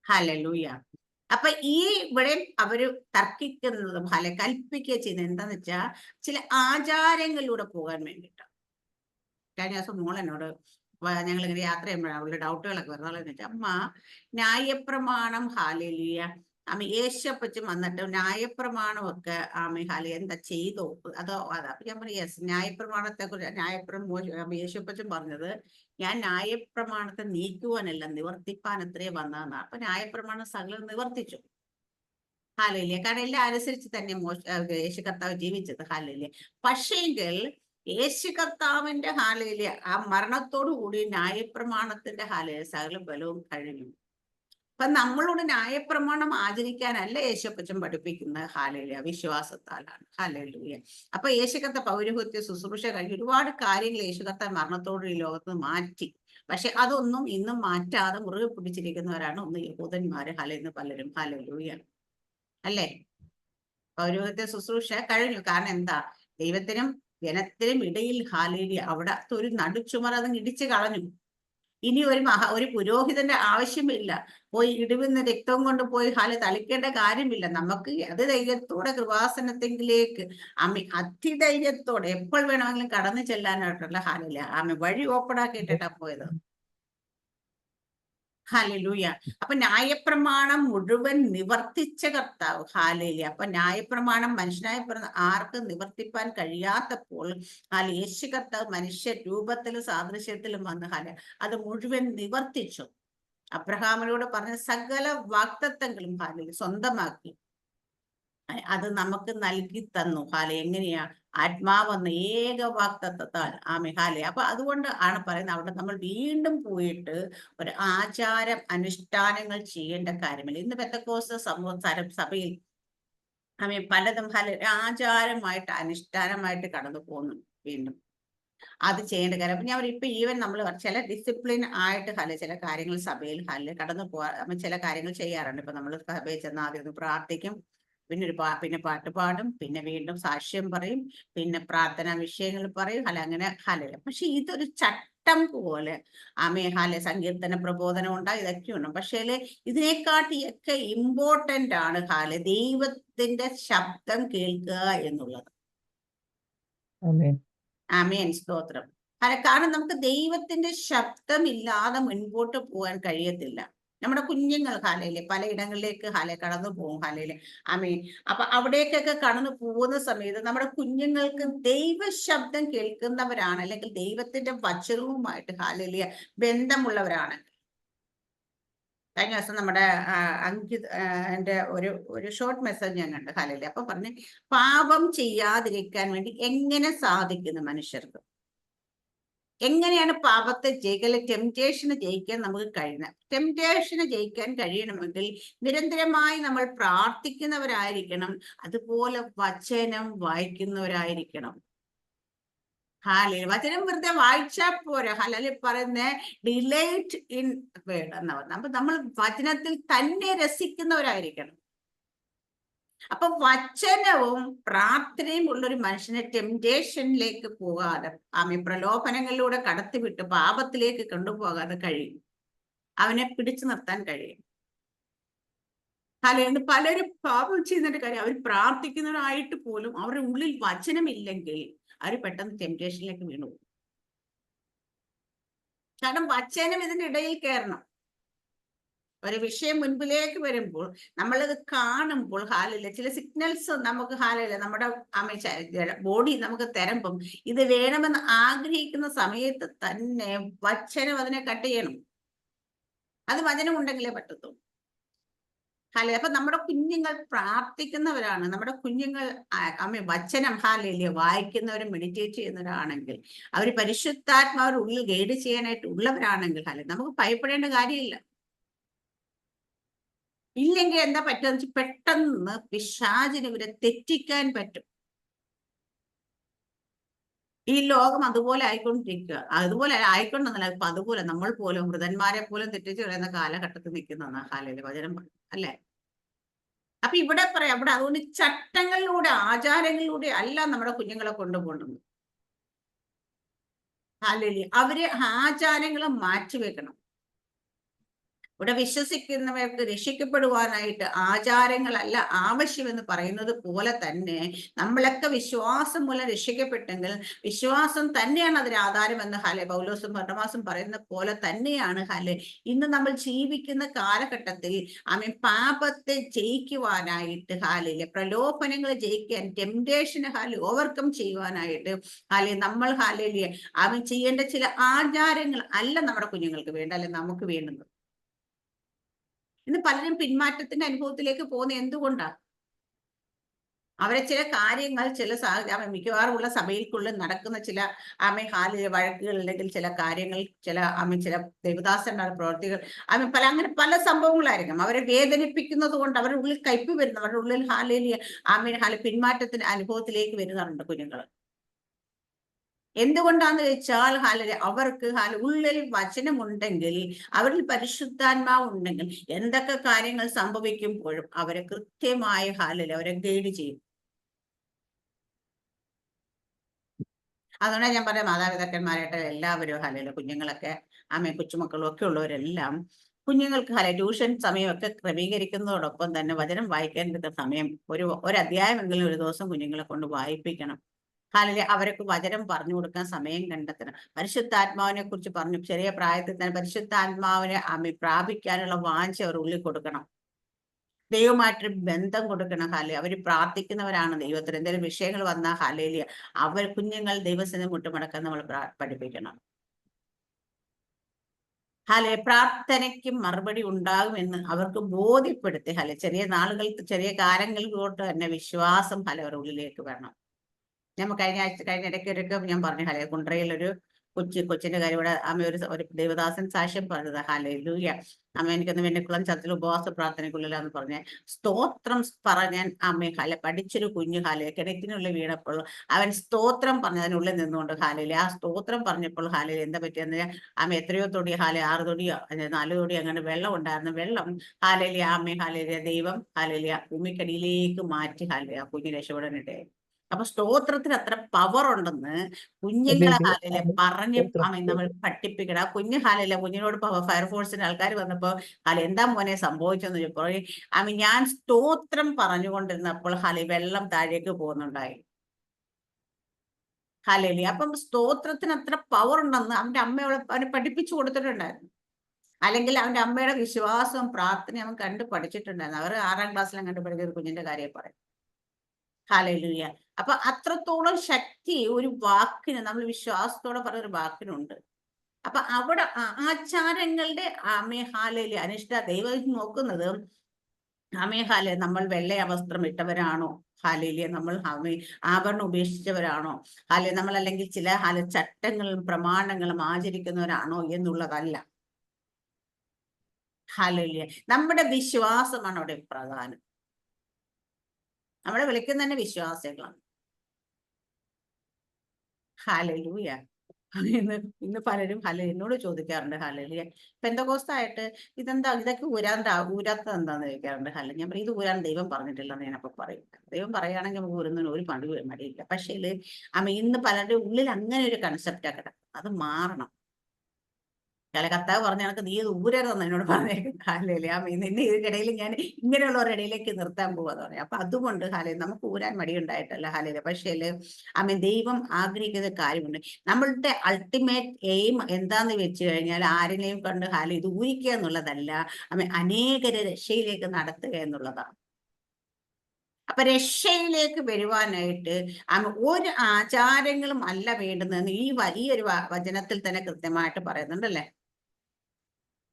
ഹല്ലേലൂയ. അപ്പൊ ഇവിടെ അവര് തർക്കിക്കുന്നതും കൽപ്പിക്കുക ചെയ്യുന്നത് എന്താന്ന് വെച്ചാൽ ചില ആചാരങ്ങളിലൂടെ പോകാൻ വേണ്ടിയിട്ടാണ്. കഴിഞ്ഞ ദിവസം മോളെന്നോട് ഞങ്ങളിങ്ങനെ യാത്ര ചെയ്യുമ്പോഴാണ് അവളുടെ ഡൗട്ടുകളൊക്കെ വരുന്നത് വെച്ചാൽ അമ്മ ന്യായപ്രമാണം ഹാലേലൂയ യേശപ്പച്ചും വന്നിട്ട് ന്യായപ്രമാണമൊക്കെ എന്താ ചെയ്തോ അതോ അതാ. അപ്പൊ ഞാൻ പറഞ്ഞു യെസ്, ന്യായപ്രമാണത്തെ കുറിച്ച് യേശപ്പച്ചും പറഞ്ഞത് ഞാൻ ന്യായപ്രമാണത്തെ നീക്കുവാനല്ല നിവർത്തിപ്പാൻ അത്രേ വന്നതെന്നാണ്. അപ്പൊ ന്യായപ്രമാണം സകലം നിവർത്തിച്ചു. ഹാലേലൂയ. കാരണം എല്ലാം അനുസരിച്ച് തന്നെ യേശു കർത്താവ് ജീവിച്ചത്. ഹാലേലൂയ. പക്ഷേങ്കിൽ യേശു കർത്താവിന്റെ ഹാലേലൂയ മരണത്തോടു കൂടി ന്യായപ്രമാണത്തിന്റെ സകല ബലവും കഴിഞ്ഞു. അപ്പൊ നമ്മളോട് ന്യായപ്രമാണം ആചരിക്കാനല്ല യേശുപ്പച്ചൻ പഠിപ്പിക്കുന്നത്. ഹാലേലൂയ വിശ്വാസത്താലാണ്. ഹാലേലൂയ. അപ്പൊ യേശുക്കത്തെ പൗരോഹിത്യ ശുശ്രൂഷ കഴിഞ്ഞ് ഒരുപാട് കാര്യങ്ങൾ യേശുക്കത്തെ മരണത്തോട് ഈ ലോകത്ത് മാറ്റി. പക്ഷെ അതൊന്നും ഇന്നും മാറ്റാതെ മുറുകെ പിടിച്ചിരിക്കുന്നവരാണ് ഒന്ന് യഹൂദന്മാര് ഇന്ന് പലരും. ഹാലേലൂയ. അല്ലേ? പൗരോഹിത്യ ശുശ്രൂഷ കഴിഞ്ഞു. കാരണം എന്താ? ദൈവത്തിനും ജനത്തിനും ഇടയിൽ ഹാലേലിയ അവിടത്തെ ഒരു നടുച്ചുമർ അതങ്ങ് ഇടിച്ചു കളഞ്ഞു. ഇനി ഒരു പുരോഹിതന്റെ ആവശ്യമില്ല. പോയി ഇടിവിന്ന് രക്തം കൊണ്ട് പോയി തളിക്കേണ്ട കാര്യമില്ല. നമുക്ക് അത് ധൈര്യത്തോടെ കൃപാസനത്തിലേക്ക് അതിധൈര്യത്തോടെ എപ്പോൾ വേണമെങ്കിലും കടന്നു ചെല്ലാനായിട്ടുള്ള വഴി ഓപ്പൺ ആക്കിയിട്ടാ പോയത്. ഹല്ലേലൂയ. അപ്പൊ ന്യായപ്രമാണം മുഴുവൻ നിവർത്തിച്ച കർത്താവ്. ഹല്ലേലൂയ. അപ്പൊ ന്യായപ്രമാണം മനുഷ്യനായി പിറന്ന ആർക്കും നിവർത്തിപ്പാൻ കഴിയാത്തപ്പോൾ യേശു കർത്താവ് മനുഷ്യ രൂപത്തിലും സാദൃശ്യത്തിലും വന്ന് അത് മുഴുവൻ നിവർത്തിച്ചു. അബ്രഹാമിനോട് പറഞ്ഞ സകല വാഗ്ദത്തങ്ങളും സ്വന്തമാക്കി അത് നമുക്ക് നൽകി തന്നു. എങ്ങനെയാ? ആത്മാവെന്ന ഏക വാഗ്ദത്തത്താൽ. അപ്പൊ അതുകൊണ്ട് ആണ് പറയുന്നത് അവിടെ നമ്മൾ വീണ്ടും പോയിട്ട് ഒരു ആചാരം അനുഷ്ഠാനങ്ങൾ ചെയ്യേണ്ട കാര്യമില്ല. ഇന്ന് പെന്തക്കോസ്ത് സഭയിൽ പലതും ആചാരമായിട്ട് അനുഷ്ഠാനമായിട്ട് കടന്നു പോകുന്നു. വീണ്ടും അത് ചെയ്യേണ്ട കാര്യം. അപ്പൊ ഞാൻ ഇപ്പൊ ഈവൻ നമ്മൾ ചില ഡിസിപ്ലിൻ ആയിട്ട് ചില കാര്യങ്ങൾ സഭയിൽ കടന്നു പോകാൻ ചില കാര്യങ്ങൾ ചെയ്യാറുണ്ട്. ഇപ്പൊ നമ്മൾ സഭയിൽ ചെന്ന് ആദ്യം പ്രാർത്ഥിക്കും, പിന്നെ പാട്ട് പാടും, പിന്നെ വീണ്ടും സാക്ഷ്യം പറയും, പിന്നെ പ്രാർത്ഥനാ വിഷയങ്ങൾ പറയും. അങ്ങനെ പക്ഷെ ഇതൊരു ചട്ടം പോലെ സങ്കീർത്തന പ്രബോധനം ഉണ്ടാകും, ഇതൊക്കെയുണ്ട്. പക്ഷേ ഇതിനെക്കാട്ടിയൊക്കെ ഇമ്പോർട്ടന്റ് ആണ് ദൈവത്തിന്റെ ശബ്ദം കേൾക്കുക എന്നുള്ളത്. ആമേൻ, സ്തോത്രം. കാരണം നമുക്ക് ദൈവത്തിന്റെ ശബ്ദം ഇല്ലാതെ മുൻപോട്ട് പോകാൻ കഴിയത്തില്ല. നമ്മുടെ കുഞ്ഞുങ്ങൾ പലയിടങ്ങളിലേക്ക് കടന്നു പോകും. ആമേൻ. അപ്പൊ അവിടേക്കൊക്കെ കടന്നു പോകുന്ന സമയത്ത് നമ്മുടെ കുഞ്ഞുങ്ങൾക്ക് ദൈവശബ്ദം കേൾക്കുന്നവരാണ്, അല്ലെങ്കിൽ ദൈവത്തിന്റെ വചനവുമായിട്ട് ബന്ധമുള്ളവരാണ്. കഴിഞ്ഞ ദിവസം നമ്മുടെ എന്റെ ഒരു ഷോർട്ട് മെസ്സേജ് ഞാൻ കണ്ടു. അപ്പൊ പറഞ്ഞ് പാപം ചെയ്യാതിരിക്കാൻ വേണ്ടി എങ്ങനെ സാധിക്കുന്നു മനുഷ്യർക്ക്? എങ്ങനെയാണ് പാപത്തെ ജയിക്കല്? ടെംപ്റ്റേഷന് ജയിക്കാൻ നമുക്ക് കഴിയുന്നത്. ടെംപ്റ്റേഷന് ജയിക്കാൻ കഴിയണമെങ്കിൽ നിരന്തരമായി നമ്മൾ പ്രാർത്ഥിക്കുന്നവരായിരിക്കണം, അതുപോലെ വചനം വായിക്കുന്നവരായിരിക്കണം. വചനം വെറുതെ വായിച്ചാൽ പോരാ. പറയുന്ന ഡിലൈറ്റ് ഇൻ വേർഡ് എന്ന് പറഞ്ഞാൽ അപ്പൊ നമ്മൾ വചനത്തിൽ തന്നെ രസിക്കുന്നവരായിരിക്കണം. അപ്പൊ വചനവും പ്രാർത്ഥനയും ഉള്ളൊരു മനുഷ്യനെ ടെംപ്റ്റേഷനിലേക്ക് പോകാതെ പ്രലോഭനങ്ങളിലൂടെ കടത്തിവിട്ട് പാപത്തിലേക്ക് കൊണ്ടുപോകാതെ കഴിയും. അവനെ പിടിച്ചു നിർത്താൻ കഴിയും. പലരും പാപം ചെയ്യുന്നതിന്റെ കാര്യം അവർ പ്രാർത്ഥിക്കുന്നവരായിട്ട് പോലും അവരുടെ ഉള്ളിൽ വചനമില്ലെങ്കിൽ അവർ പെട്ടെന്ന് ടെംപ്റ്റേഷനിലേക്ക് വീണു പോകും. കാരണം വചനം ഇതിന്റെ ഇടയിൽ കയറണം. ഒരു വിഷയം മുൻപിലേക്ക് വരുമ്പോൾ നമ്മളത് കാണുമ്പോൾ ചില സിഗ്നൽസ് നമുക്ക് നമ്മുടെ ബോഡി നമുക്ക് തരുമ്പം ഇത് വേണമെന്ന് ആഗ്രഹിക്കുന്ന സമയത്ത് തന്നെ വചനം അതിനെ കട്ട് ചെയ്യണം. അത് വചനം ഉണ്ടെങ്കിലേ പറ്റത്തുള്ളൂ. അപ്പൊ നമ്മുടെ കുഞ്ഞുങ്ങൾ പ്രാർത്ഥിക്കുന്നവരാണ്, നമ്മുടെ കുഞ്ഞുങ്ങൾ വചനം വായിക്കുന്നവരും മെഡിറ്റേറ്റ് ചെയ്യുന്നവരാണെങ്കിൽ, അവർ പരിശുദ്ധാത്മാവരുടെ ഉള്ളിൽ ഗൈഡ് ചെയ്യാനായിട്ട് ഉള്ളവരാണെങ്കിൽ നമുക്ക് ഭയപ്പെടേണ്ട കാര്യമില്ല. ഇല്ലെങ്കിൽ എന്താ പറ്റുക? പെട്ടെന്ന് പിശാചിന് ഇവരെ തെറ്റിക്കാൻ പറ്റും. ഈ ലോകം അതുപോലെ ആയിക്കൊണ്ടിരിക്കുക. അതുപോലെ ആയിക്കൊണ്ടെന്നല്ല, ഇപ്പൊ അതുപോലെ നമ്മൾ പോലും മൃതന്മാരെ പോലും തെറ്റിച്ച് കളയുന്ന കാലഘട്ടത്തിൽ നിൽക്കുന്നതാണ് വചനം, അല്ലെ? അപ്പൊ ഇവിടെ പറയാം, അവിടെ അതുകൊണ്ട് ചട്ടങ്ങളിലൂടെ ആചാരങ്ങളിലൂടെ അല്ല നമ്മുടെ കുഞ്ഞുങ്ങളെ കൊണ്ടുപോകേണ്ടത്. അവര് ആചാരങ്ങളെ മാറ്റിവെക്കണം. ഇവിടെ വിശ്വസിക്കുന്നവർക്ക് രക്ഷിക്കപ്പെടുവാനായിട്ട് ആചാരങ്ങളല്ല ആവശ്യമെന്ന് പറയുന്നത് പോലെ തന്നെ നമ്മളൊക്കെ വിശ്വാസം മൂലം രക്ഷിക്കപ്പെട്ടെങ്കിൽ വിശ്വാസം തന്നെയാണ് അതിന് ആധാരമെന്ന് പൗലോസും ബർണ്ണബാസും പറയുന്ന പോലെ തന്നെയാണ് ഇന്ന് നമ്മൾ ജീവിക്കുന്ന കാലഘട്ടത്തിൽ പാപത്തെ ജയിക്കുവാനായിട്ട് പ്രലോഭനങ്ങൾ ജയിക്കാൻ, ടെംപ്റ്റേഷനെ ഓവർകം ചെയ്യുവാനായിട്ട് നമ്മൾ ചെയ്യേണ്ട ചില ആചാരങ്ങൾ അല്ല നമ്മുടെ കുഞ്ഞുങ്ങൾക്ക് വേണ്ട, അല്ലെ നമുക്ക് വേണ്ടുന്നത്. ഇന്ന് പലരും പിന്മാറ്റത്തിന്റെ അനുഭവത്തിലേക്ക് പോകുന്ന എന്തുകൊണ്ടാണ്? അവരെ ചില കാര്യങ്ങൾ, മിക്കവാറും ഉള്ള സഭയിൽക്കുള്ളിൽ നടക്കുന്ന ചില വഴക്കുകൾ, അല്ലെങ്കിൽ ചില കാര്യങ്ങൾ, ചില ദേവദാസന്മാരുടെ പ്രവർത്തികൾ, അങ്ങനെ പല സംഭവങ്ങളായിരിക്കും അവരെ വേദനിപ്പിക്കുന്നത് കൊണ്ട് അവരുടെ ഉള്ളിൽ കയ്പ് വരുന്നു, അവരുടെ ഉള്ളിൽ പിന്മാറ്റത്തിന്റെ അനുഭവത്തിലേക്ക് വരുന്നുണ്ട് കുഞ്ഞുങ്ങൾ. എന്തുകൊണ്ടാന്ന് വെച്ചാൽ അവർക്ക് ഉള്ളിൽ വചനമുണ്ടെങ്കിൽ, അവരിൽ പരിശുദ്ധാത്മാവ് ഉണ്ടെങ്കിൽ എന്തൊക്കെ കാര്യങ്ങൾ സംഭവിക്കുമ്പോഴും അവരെ കൃത്യമായ അവരെ ഗൈഡ് ചെയ്യും. അതുകൊണ്ടാണ് ഞാൻ പറയാം, മാതാപിതാക്കന്മാരായിട്ട് എല്ലാവരും ഹല്ലേലൂയ, കുഞ്ഞുങ്ങളൊക്കെ കൊച്ചുമക്കളും ഒക്കെ ഉള്ളവരെല്ലാം കുഞ്ഞുങ്ങൾക്ക് ട്യൂഷൻ സമയമൊക്കെ ക്രമീകരിക്കുന്നതോടൊപ്പം തന്നെ വചനം വായിക്കാൻ കിട്ടുന്ന സമയം ഒരു അധ്യായമെങ്കിലും ഒരു ദിവസം കുഞ്ഞുങ്ങളെ കൊണ്ട് വായിപ്പിക്കണം. അവർക്ക് വചനം പറഞ്ഞു കൊടുക്കാൻ സമയം കണ്ടെത്തണം. പരിശുദ്ധാത്മാവിനെ കുറിച്ച് പറഞ്ഞു, ചെറിയ പ്രായത്തിൽ തന്നെ പരിശുദ്ധാത്മാവിനെ പ്രാപിക്കാനുള്ള വാഞ്ച അവർ ഉള്ളിൽ കൊടുക്കണം. ദൈവമായിട്ടൊരു ബന്ധം കൊടുക്കണം. അവര് പ്രാർത്ഥിക്കുന്നവരാണ് ദൈവത്തിന്. എന്തെങ്കിലും വിഷയങ്ങൾ വന്നാൽ കുഞ്ഞുങ്ങൾ ദൈവസന്നിധിയിൽ മുട്ടുമടക്കാൻ നമ്മൾ പഠിപ്പിക്കണം. പ്രാർത്ഥനയ്ക്ക് മറുപടി ഉണ്ടാകുമെന്ന് അവർക്ക് ബോധ്യപ്പെടുത്തി ചെറിയ ചെറിയ കാലങ്ങളിലോട്ട് തന്നെ വിശ്വാസം അവരുടെ ഉള്ളിലേക്ക് വരണം. കഴിഞ്ഞ ഇടയ്ക്കൊക്കെ ഞാൻ പറഞ്ഞു, കുണ്ട്രയിൽ ഒരു കൊച്ചിന്റെ കാര്യം ഇവിടെ ഒരു ദേവദാസൻ സാക്ഷ്യം പറഞ്ഞത്. ഹല്ലേലൂയ, എനിക്കൊന്ന് വെണ്ണിക്കുളം ചർച്ചിൽ ഉപവാസ പ്രാർത്ഥനയ്ക്കുള്ളിലാന്ന് പറഞ്ഞ സ്തോത്രം പറഞ്ഞാൻ പഠിച്ചൊരു കുഞ്ഞു കിണറ്റിനുള്ളിൽ വീണപ്പോൾ അവൻ സ്തോത്രം പറഞ്ഞതിനുള്ളിൽ നിന്നുകൊണ്ട് ആ സ്തോത്രം പറഞ്ഞപ്പോൾ എന്താ പറ്റിയെന്ന് എത്രയോ തൊടി 6 തൊടിയോ 4 തൊടിയോ അങ്ങനെ വെള്ളം ഉണ്ടായിരുന്നു. വെള്ളം ദൈവം ഭൂമിക്കടിയിലേക്ക് മാറ്റി ആ കുഞ്ഞു രക്ഷപ്പെടാനിട്ടേ. അപ്പൊ സ്തോത്രത്തിന് അത്ര പവർ ഉണ്ടെന്ന് കുഞ്ഞുങ്ങളെ പറഞ്ഞ് നമ്മൾ പഠിപ്പിക്കണം. ആ കുഞ്ഞിനോട് ഫയർഫോഴ്സിന്റെ ആൾക്കാർ വന്നപ്പോ എന്താ മോനെ സംഭവിച്ചെന്ന് ചോദിച്ചപ്പോൾ ഞാൻ സ്തോത്രം പറഞ്ഞുകൊണ്ടിരുന്നപ്പോൾ വെള്ളം താഴേക്ക് പോകുന്നുണ്ടായി. അപ്പം സ്തോത്രത്തിന് അത്ര പവർ ഉണ്ടെന്ന് അവന്റെ അമ്മ അവനെ പഠിപ്പിച്ചു കൊടുത്തിട്ടുണ്ടായിരുന്നു. അല്ലെങ്കിൽ അവന്റെ അമ്മയുടെ വിശ്വാസവും പ്രാർത്ഥനയും അവൻ കണ്ടു പഠിച്ചിട്ടുണ്ടായിരുന്നു. അവർ 6ാം ക്ലാസ്സിലും കണ്ടു പഠിച്ച ഒരു കുഞ്ഞിന്റെ കാര്യം പറയും. ഹല്ലേലൂയ. അപ്പൊ അത്രത്തോളം ശക്തി ഒരു വാക്കിന്, നമ്മൾ വിശ്വാസത്തോടെ പറഞ്ഞൊരു വാക്കിനുണ്ട്. അപ്പൊ അവിടെ ആചാരങ്ങളുടെ ഹല്ലേലൂയ അനിഷ്ട ദൈവം നോക്കുന്നത് നമ്മൾ വെള്ള വസ്ത്രം ഇട്ടവരാണോ, ഹല്ലേലൂയ, നമ്മൾ ആഭരണം ഉപേക്ഷിച്ചവരാണോ, നമ്മൾ അല്ലെങ്കിൽ ചില ചട്ടങ്ങളും പ്രമാണങ്ങളും ആചരിക്കുന്നവരാണോ എന്നുള്ളതല്ല. ഹല്ലേലൂയ. നമ്മുടെ വിശ്വാസമാണ് അവിടെ പ്രധാനം. നമ്മളെ വിളിക്കുന്ന തന്നെ വിശ്വാസികളാണ്. ഹല്ലേലൂയ. ഇന്ന് പലരും എന്നോട് ചോദിക്കാറുണ്ട്, ഹല്ലേലൂയ, പെന്തക്കോസ്തായിട്ട് ഇതൊക്കെ ഊരാത്തത് എന്താന്ന് ചോദിക്കാറുണ്ട്. ഞാൻ പറയും, ഇത് ഊരാൻ ദൈവം പറഞ്ഞിട്ടില്ലെന്ന് ഞാനപ്പോ പറയും. ദൈവം പറയുകയാണെങ്കിൽ നമുക്ക് ഊരുന്നതിന് ഒരു മടിയില്ല. പക്ഷേ ഇന്ന് പലരുടെ ഉള്ളിൽ അങ്ങനെ ഒരു കൺസെപ്റ്റാ കിടക്കുന്നത്. അത് മാറണം. കർത്താവ് പറഞ്ഞ കണക്ക് നീ ഇത് ഊരരുതെന്ന് എന്നോട് പറഞ്ഞേക്കും. നിന്നെ ഇതിനിടയിൽ ഞാൻ ഇങ്ങനെയുള്ളവരുടെ ഇടയിലേക്ക് നിർത്താൻ പോവാന്ന് പറയാം. അപ്പൊ അതുകൊണ്ട് നമുക്ക് ഊരാൻ മടിയുണ്ടായിട്ടല്ല. പക്ഷേ ദൈവം ആഗ്രഹിക്കുന്ന കാര്യമുണ്ട്. നമ്മളുടെ അൾട്ടിമേറ്റ് എയിം എന്താന്ന് വെച്ച് കഴിഞ്ഞാൽ ആരെങ്കിലും കണ്ട് ഇത് ഊരിക്കുക എന്നുള്ളതല്ല, അനേകരെ രക്ഷയിലേക്ക് നടത്തുക എന്നുള്ളതാണ്. അപ്പൊ രക്ഷയിലേക്ക് വരുവാനായിട്ട് ഒരു ആചാരങ്ങളും അല്ല വേണ്ടുന്നതെന്ന് ഈ വലിയൊരു വചനത്തിൽ തന്നെ കൃത്യമായിട്ട് പറയുന്നുണ്ടല്ലേ.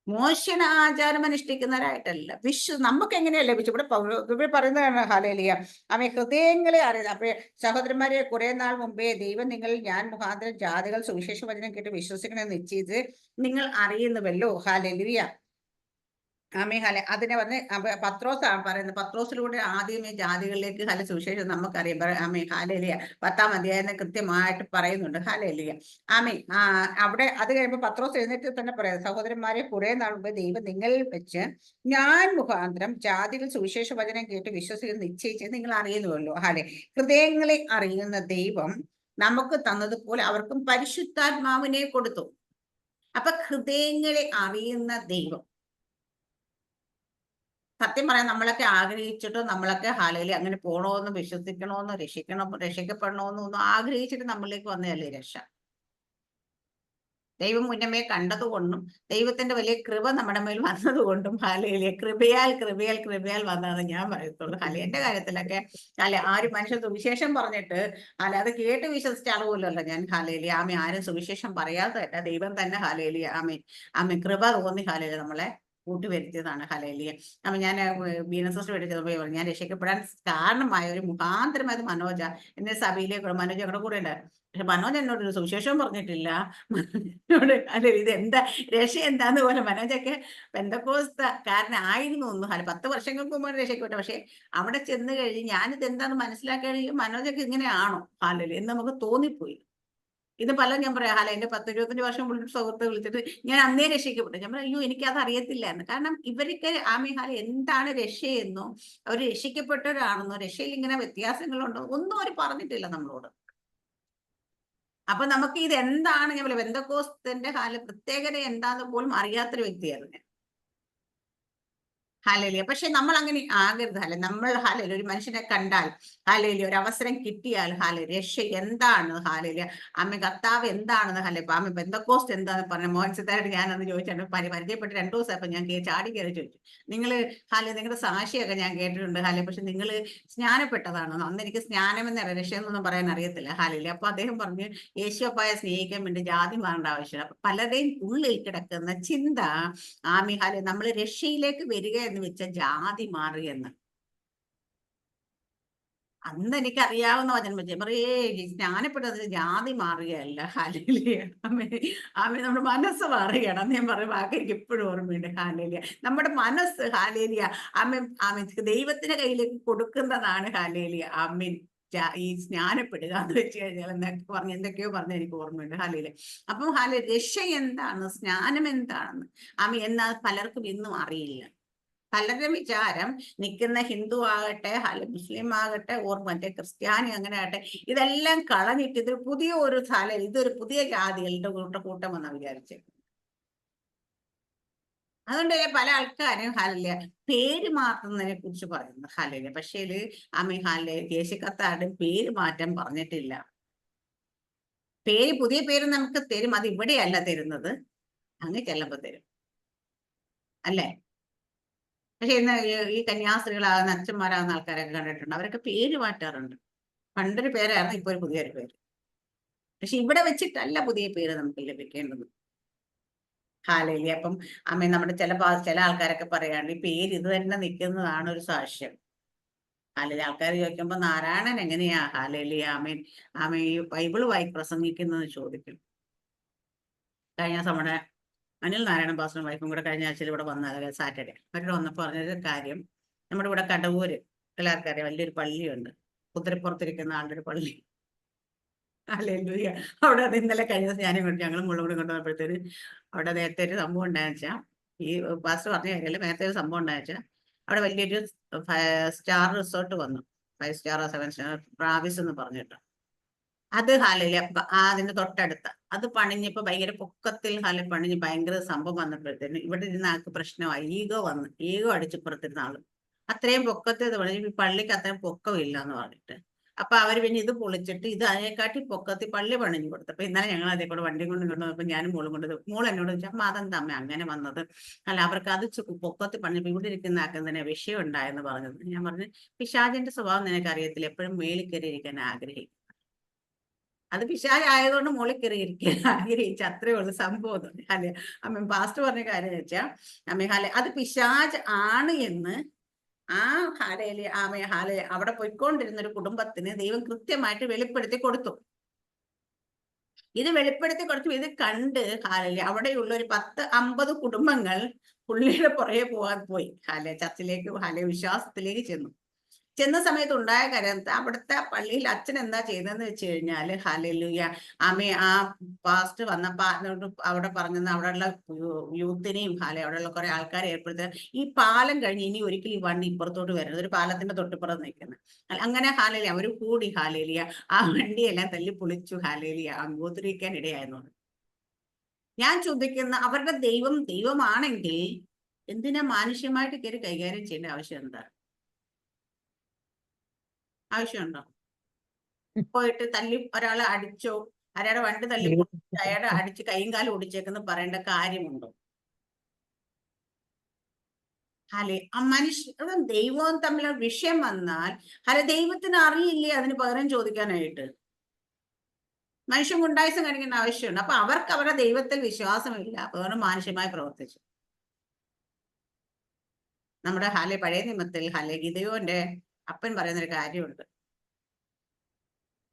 മോശന ആചാരം അനുഷ്ഠിക്കുന്നവരായിട്ടല്ല, നമുക്ക് എങ്ങനെയാ ലഭിച്ചു. ഇവിടെ പറയുന്നതാണ് ഹല്ലേലൂയ, ഹൃദയങ്ങളെ അറിയുന്നത്. അപ്പൊ സഹോദരന്മാരെ, കുറെ നാൾ മുമ്പേ ദൈവം ഞാൻ മുഖാന്തരം ജാതികൾ സുവിശേഷ വചനം കേട്ട് വിശ്വസിക്കണമെന്ന് നിശ്ചയിച്ച് നിങ്ങൾ അറിയുന്നുവല്ലോ. ഹല്ലേലൂയ. അതിനെ പറഞ്ഞ് പത്രോസാണ് പറയുന്നത്. പത്രോസിലൂടെ ആദ്യമേ ജാതികളിലേക്ക് സുവിശേഷം നമുക്കറിയാം. ഹല്ലേലൂയ 10ാം അധ്യായം കൃത്യമായിട്ട് പറയുന്നുണ്ട്. ഹല്ലേലൂയ. അവിടെ അത് കഴിയുമ്പോൾ പത്രോസ് എഴുന്നേറ്റ് തന്നെ പറയാം, സഹോദരന്മാരെ, കുറെ നാൾ മുമ്പ് ദൈവം നിങ്ങളിൽ വെച്ച് ഞാൻ മുഖാന്തരം ജാതികൾ സുവിശേഷ വചനം കേട്ട് വിശ്വസിക്കുന്ന നിശ്ചയിച്ച് നിങ്ങൾ അറിയുന്നുവല്ലോ. ഹൃദയങ്ങളെ അറിയുന്ന ദൈവം നമുക്ക് തന്നതുപോലെ അവർക്കും പരിശുദ്ധാത്മാവിനെ കൊടുത്തു. അപ്പൊ ഹൃദയങ്ങളെ അറിയുന്ന ദൈവം, സത്യം പറയാൻ നമ്മളൊക്കെ ആഗ്രഹിച്ചിട്ടോ നമ്മളൊക്കെ ഹല്ലേലൂയ അങ്ങനെ പോണോന്ന്, വിശ്വസിക്കണോന്ന്, രക്ഷിക്കപ്പെടണോന്നും ഒന്നും ആഗ്രഹിച്ചിട്ട് നമ്മളിലേക്ക് വന്നതല്ലേ രക്ഷ. ദൈവം മുന്നമേ കണ്ടതുകൊണ്ടും ദൈവത്തിന്റെ വലിയ കൃപ നമ്മുടെ മേൽ വന്നതുകൊണ്ടും ഹല്ലേലൂയ, കൃപയാൽ വന്നതെന്ന് ഞാൻ പറയത്തുള്ളൂ. എന്റെ കാര്യത്തിലൊക്കെ ആരും മനുഷ്യൻ സുവിശേഷം പറഞ്ഞിട്ട് അത് കേട്ട് വിശ്വസിച്ച ആളുപോലല്ല ഞാൻ. ഹല്ലേലൂയ. ആരും സുവിശേഷം പറയാത്തതല്ല, ദൈവം തന്നെ ഹല്ലേലൂയ കൃപ തോന്നി നമ്മളെ കൂട്ടുവരുത്തിയതാണ്. ഹല്ലേലൂയ. അപ്പൊ ഞാൻ ബീനസിസ്റ്റർ പഠിച്ചപ്പോൾ പറഞ്ഞു, ഞാൻ രക്ഷിക്കപ്പെടാൻ കാരണമായ ഒരു മുഖാന്തരമായത് മനോജ എന്നെ സഭയിലേക്ക്. മനോജ് ഞങ്ങളുടെ കൂടെ ഉണ്ട്. പക്ഷെ മനോജ് എന്നോടൊരു സുവിശേഷം പറഞ്ഞിട്ടില്ല. ഇത് എന്താ രക്ഷ എന്താന്ന് പോലെ. മനോജൊക്കെ പെന്തക്കോസ്തക്കാരനായിരുന്നു ഒന്ന്. 10 വർഷങ്ങൾക്ക് മുമ്പ് രക്ഷപ്പെട്ടു. പക്ഷെ അവിടെ ചെന്ന് കഴിഞ്ഞ് ഞാനിത് എന്താന്ന് മനസ്സിലാക്കുകയാണെങ്കിൽ മനോജൊക്കെ ഇങ്ങനെയാണോ ഹല്ലേലൂയ എന്ന് നമുക്ക് തോന്നിപ്പോയി. ഇത് പലരും ഞാൻ പറയാം, എന്റെ 10-25 വർഷം മുമ്പ് സുഹൃത്ത് വിളിച്ചിട്ട് ഞാൻ അന്നേ രക്ഷിക്കപ്പെട്ടു. ഞാൻ പറയാം, അയ്യോ എനിക്കത് അറിയത്തില്ലായിരുന്നു. കാരണം ഇവർക്ക് എന്താണ് രക്ഷയെന്നോ അവർ രക്ഷിക്കപ്പെട്ടവരാണെന്നോ രക്ഷയിൽ ഇങ്ങനെ വ്യത്യാസങ്ങളുണ്ടോ ഒന്നും അവർ പറഞ്ഞിട്ടില്ല നമ്മളോട്. അപ്പൊ നമുക്ക് ഇത് എന്താണ്, ഞാൻ പറയാം, പെന്തക്കോസ്തിന്റെ പ്രത്യേകത എന്താന്ന് പോലും അറിയാത്തൊരു വ്യക്തിയായിരുന്നു ഞാൻ. ഹല്ലേലൂയ. പക്ഷെ നമ്മൾ അങ്ങനെ ആകരുത്. നമ്മൾ ഹല്ലേലൂയ ഒരു മനുഷ്യനെ കണ്ടാൽ, ഹല്ലേലൂയ ഒരു അവസരം കിട്ടിയാൽ, ഹല്ലേലൂയ രക്ഷ എന്താണ്, ഹല്ലേലൂയ ആമേൻ കർത്താവ് എന്താണെന്ന്, ഹല്ലേലൂയ ആമേൻ പെന്തക്കോസ്ത് എന്താന്ന് പറഞ്ഞ മോഹൻസിത്തായിട്ട് ഞാനന്ന് ചോദിച്ചാണ് പരിചയപ്പെട്ട് 2 ദിവസമായപ്പോൾ ഞാൻ ചാടി കയറി ചോദിച്ചു, നിങ്ങൾ ഹല്ലേലൂയ നിങ്ങളുടെ സാക്ഷിയൊക്കെ ഞാൻ കേട്ടിട്ടുണ്ട് ഹല്ലേലൂയ, പക്ഷെ നിങ്ങൾ സ്നാനപ്പെട്ടതാണോ? അന്ന് എനിക്ക് സ്നാനം എന്നറിയാം, രക്ഷ എന്നൊന്നും പറയാൻ അറിയത്തില്ല ഹല്ലേലൂയ. അപ്പൊ അദ്ദേഹം പറഞ്ഞു, യേശുവപ്പായെ സ്നേഹിക്കാൻ വേണ്ടി ജാതി മാറേണ്ട ആവശ്യമില്ല. അപ്പൊ പലരുടെയും ഉള്ളിൽ കിടക്കുന്ന ചിന്ത, ആമേൻ ഹല്ലേലൂയ, നമ്മൾ രക്ഷയിലേക്ക് വരിക എന്ന് വെച്ച ജാതി മാറിയെന്ന്. അന്ന് എനിക്ക് അറിയാവുന്ന വചനം വെച്ച് പറയേ, സ്നാനപ്പെട്ടത് ജാതി മാറുകയല്ല, ഹല്ലേലൂയ ആമേൻ ആമേൻ, നമ്മുടെ മനസ്സ് മാറുകയാണ്. അന്ന് ഞാൻ പറഞ്ഞ വാക്ക് എനിക്ക് ഇപ്പോഴും ഓർമ്മയുണ്ട്, ഹല്ലേലൂയ നമ്മുടെ മനസ്സ്, ഹല്ലേലൂയ ആമേൻ ആമേൻ ദൈവത്തിന്റെ കയ്യിലേക്ക് കൊടുക്കുന്നതാണ്, ഹല്ലേലൂയ ആമേൻ ഈ സ്നാനപ്പെടുക എന്ന് വെച്ച് കഴിഞ്ഞാൽ എന്നൊക്കെ പറഞ്ഞ് എന്തൊക്കെയോ പറഞ്ഞ് എനിക്ക് ഓർമ്മയുണ്ട്, ഹല്ലേലൂയ. അപ്പം ഹല്ലേലൂയ രക്ഷ എന്താണ്, സ്നാനം എന്താണെന്ന് ആമേൻ എന്നാൽ പലർക്കും ഇന്നും അറിയില്ല. പലരുടെ വിചാരം നിൽക്കുന്ന ഹിന്ദു ആകട്ടെ, മുസ്ലിം ആകട്ടെ, മറ്റേ ക്രിസ്ത്യാനി അങ്ങനെ ആകട്ടെ, ഇതെല്ലാം കളഞ്ഞിട്ട് ഇതൊരു പുതിയ ഒരു ഇതൊരു പുതിയ ജാതികളുടെ കൂട്ടം എന്നാണ് വിചാരിച്ചത്. അതുകൊണ്ട് പല ആൾക്കാരും ഹല്ലേലൂയ പേര് മാറ്റുന്നതിനെ കുറിച്ച് പറയുന്നു, ഹല്ലേലൂയ. പക്ഷേ ആമേൻ ഹല്ലേലൂയ ദേശീയക്കത്താരുടെ പേര് മാറ്റം പറഞ്ഞിട്ടില്ല. പുതിയ പേര് നമുക്ക് തരും, അത് ഇവിടെയല്ല തരുന്നത്, അങ്ങ് ചെല്ലുമ്പോ തരും, അല്ലേ? പക്ഷെ ഇന്ന് ഈ കന്യാസ്ത്രീകളാകുന്ന അച്ഛന്മാരാകുന്ന ആൾക്കാരൊക്കെ കണ്ടിട്ടുണ്ട്, അവരൊക്കെ പേര് മാറ്റാറുണ്ട്. പണ്ടൊരു പേരായിരുന്നു, ഇപ്പൊ ഒരു പുതിയൊരു പേര്. പക്ഷെ ഇവിടെ വെച്ചിട്ടല്ല പുതിയ പേര് നമുക്ക് ലഭിക്കേണ്ടത്, ഹല്ലേലൂയ. അപ്പം ആമേൻ നമ്മുടെ ചില ആൾക്കാരൊക്കെ പറയാണ്ട് ഈ പേര് ഇത് തന്നെ നിൽക്കുന്നതാണ് ഒരു സാക്ഷ്യം. ഹല്ലേലൂയ. ആൾക്കാർ ചോദിക്കുമ്പോ നാരായണൻ എങ്ങനെയാ ഹല്ലേലൂയ ആമേൻ ആമേൻ ഈ ബൈബിൾ ചോദിക്കുന്നത് ചോദിക്കും. കഴിഞ്ഞ നമ്മുടെ അനിൽ നാരായണൻ പാസ്റ്ററും വൈഫും കൂടെ കഴിഞ്ഞ ആഴ്ചയിൽ ഇവിടെ വന്ന സാറ്റർഡേ അവരുടെ വന്നപ്പോൾ പറഞ്ഞൊരു കാര്യം, നമ്മുടെ ഇവിടെ കടവൂര് എല്ലാവർക്കും അറിയാം, വലിയൊരു പള്ളിയുണ്ട്, കുതിരപ്പുറത്തിരിക്കുന്ന ആളുടെ ഒരു പള്ളി, ഹല്ലേലൂയ. അവിടെ അത് ഇന്നലെ കഴിഞ്ഞ ദിവസം ഞങ്ങളും മുഴുവൻ കൂടി കൊണ്ടുവന്നപ്പോഴത്തേന് അവിടെ നേരത്തെ ഒരു സംഭവം ഉണ്ടായെന്ന് വെച്ചാൽ, ഈ പാസ്റ്റർ പറഞ്ഞ കാര്യമല്ല, നേരത്തെ ഒരു സംഭവം ഉണ്ടായെന്ന് വെച്ചാൽ അവിടെ വലിയൊരു 5 സ്റ്റാർ റിസോർട്ട് വന്നു, 5 സ്റ്റാറോ 7 സ്റ്റാർ പ്രാവിസ് എന്ന് പറഞ്ഞിട്ട്. അത് ഹല്ലേലൂയ അതിന്റെ തൊട്ടടുത്ത അത് പണിഞ്ഞപ്പോ ഭയങ്കര പൊക്കത്തിൽ പണിഞ്ഞ് ഭയങ്കര സംഭവം വന്നപ്പോഴത്തേന് ഇവിടെ ഇരുന്ന ആൾക്ക് പ്രശ്നമായി, ഈഗോ അടിച്ചുപുറത്തിരുന്ന ആള് അത്രയും പൊക്കത്തിൽ പണിഞ്ഞു, ഈ പള്ളിക്ക് അത്രയും പൊക്കമില്ല എന്ന് പറഞ്ഞിട്ട്. അപ്പൊ അവര് പിന്നെ ഇത് പൊളിച്ചിട്ട് ഇത് അതിനെക്കാട്ടി പൊക്കത്തിൽ പള്ളി പണിഞ്ഞു കൊടുത്തു. അപ്പൊ ഇന്നലെ ഞങ്ങൾ അതേ കൂടെ വണ്ടി കൊണ്ട് കൊണ്ടുവന്നപ്പോ ഞാനും മോളും കൊണ്ട്, മോൾ എന്നോട് ചോദിച്ചു, അമ്മ അതെന്താ അമ്മ അങ്ങനെ വന്നത്, അല്ല അവർക്ക് അത് പൊക്കത്തിൽ പണിഞ്ഞപ്പോ ഇവിടെ ഇരിക്കുന്ന ആക്കാൻ തന്നെ വിഷയം ഉണ്ടായെന്ന് പറഞ്ഞത്. ഞാൻ പറഞ്ഞു, പിശാചിന്റെ സ്വഭാവം നിനക്ക് അറിയത്തില്ല, എപ്പോഴും മേളിൽ കയറി ഇരിക്കാൻ ആഗ്രഹിക്കും, അത് പിശാചായതുകൊണ്ട് മുകളിൽ കയറിയിരിക്കാൻ ആഗ്രഹിച്ചു, അത്രേ ഉള്ളൂ സംഭവം. അല്ലെ അമ്മ പാസ്റ്റർ പറഞ്ഞ കാര്യം വെച്ചാൽ അമ്മ അത് പിശാച് ആണ് എന്ന് ആ അവിടെ പോയിക്കൊണ്ടിരുന്ന ഒരു കുടുംബത്തിന് ദൈവം കൃത്യമായിട്ട് വെളിപ്പെടുത്തി കൊടുത്തു. ഇത് വെളിപ്പെടുത്തി കൊടുത്തു. ഇത് കണ്ട് അവിടെയുള്ള ഒരു 10-50 കുടുംബങ്ങൾ പുള്ളിയുടെ പുറകെ പോയി ചർച്ചിലേക്ക് വിശ്വാസത്തിലേക്ക് ചെന്ന സമയത്ത് ഉണ്ടായ കാര്യം, അവിടുത്തെ പള്ളിയിൽ അച്ഛൻ എന്താ ചെയ്തതെന്ന് വെച്ച് കഴിഞ്ഞാല് ഹല്ലേലൂയ ആ പാസ്റ്റ് വന്നപ്പോ അവിടെ പറഞ്ഞത് അവിടെയുള്ള യൂത്തിനെയും അവിടെയുള്ള കുറെ ആൾക്കാരെ ഏർപ്പെടുത്തുക, ഈ പാലം കഴിഞ്ഞ് ഇനി ഒരിക്കലും ഈ വണ്ടി ഇപ്പുറത്തോട്ട് വരരുത്, ഒരു പാലത്തിന്റെ തൊട്ടിപ്പുറത്ത് നിൽക്കുന്നത്. അങ്ങനെ ഹല്ലേലൂയ അവർ കൂടി ഹല്ലേലൂയ ആ വണ്ടിയെല്ലാം തല്ലി പൊളിച്ചു, ഹല്ലേലൂയ ഗോത്രീകരിക്കാൻ ഇടയായിരുന്നു. ഞാൻ ചോദിക്കുന്ന, അവരുടെ ദൈവമാണെങ്കിൽ എന്തിനാ മാനുഷ്യമായിട്ട് കയറി കൈകാര്യം ചെയ്യേണ്ട ആവശ്യം എന്താ? ആവശ്യമുണ്ടോ? പോയിട്ട് തല്ലി ഒരാളെ അടിച്ചോ, അയാളുടെ വണ്ടി തല്ലി അയാളെ അടിച്ച് കൈയും കാലും ഒടിച്ചേക്കെന്ന് പറയേണ്ട കാര്യമുണ്ടോ? മനുഷ്യരും ദൈവവും തമ്മിലുള്ള വിഷയം വന്നാൽ ദൈവത്തിന് അറിയില്ലേ അതിന് പകരം ചോദിക്കാനായിട്ട്? മനുഷ്യൻ ഗുണ്ടായിസം കാണിക്കേണ്ട ആവശ്യമുണ്ട്. അപ്പൊ അവർക്ക് അവരുടെ ദൈവത്തിൽ വിശ്വാസമില്ല, അതുകൊണ്ട് മാനുഷ്യമായി പ്രവർത്തിച്ചു. നമ്മുടെ പഴയ നിയമത്തിൽ ഗിദെയോന്റെ അപ്പൻ പറയുന്നൊരു കാര്യമുണ്ട്,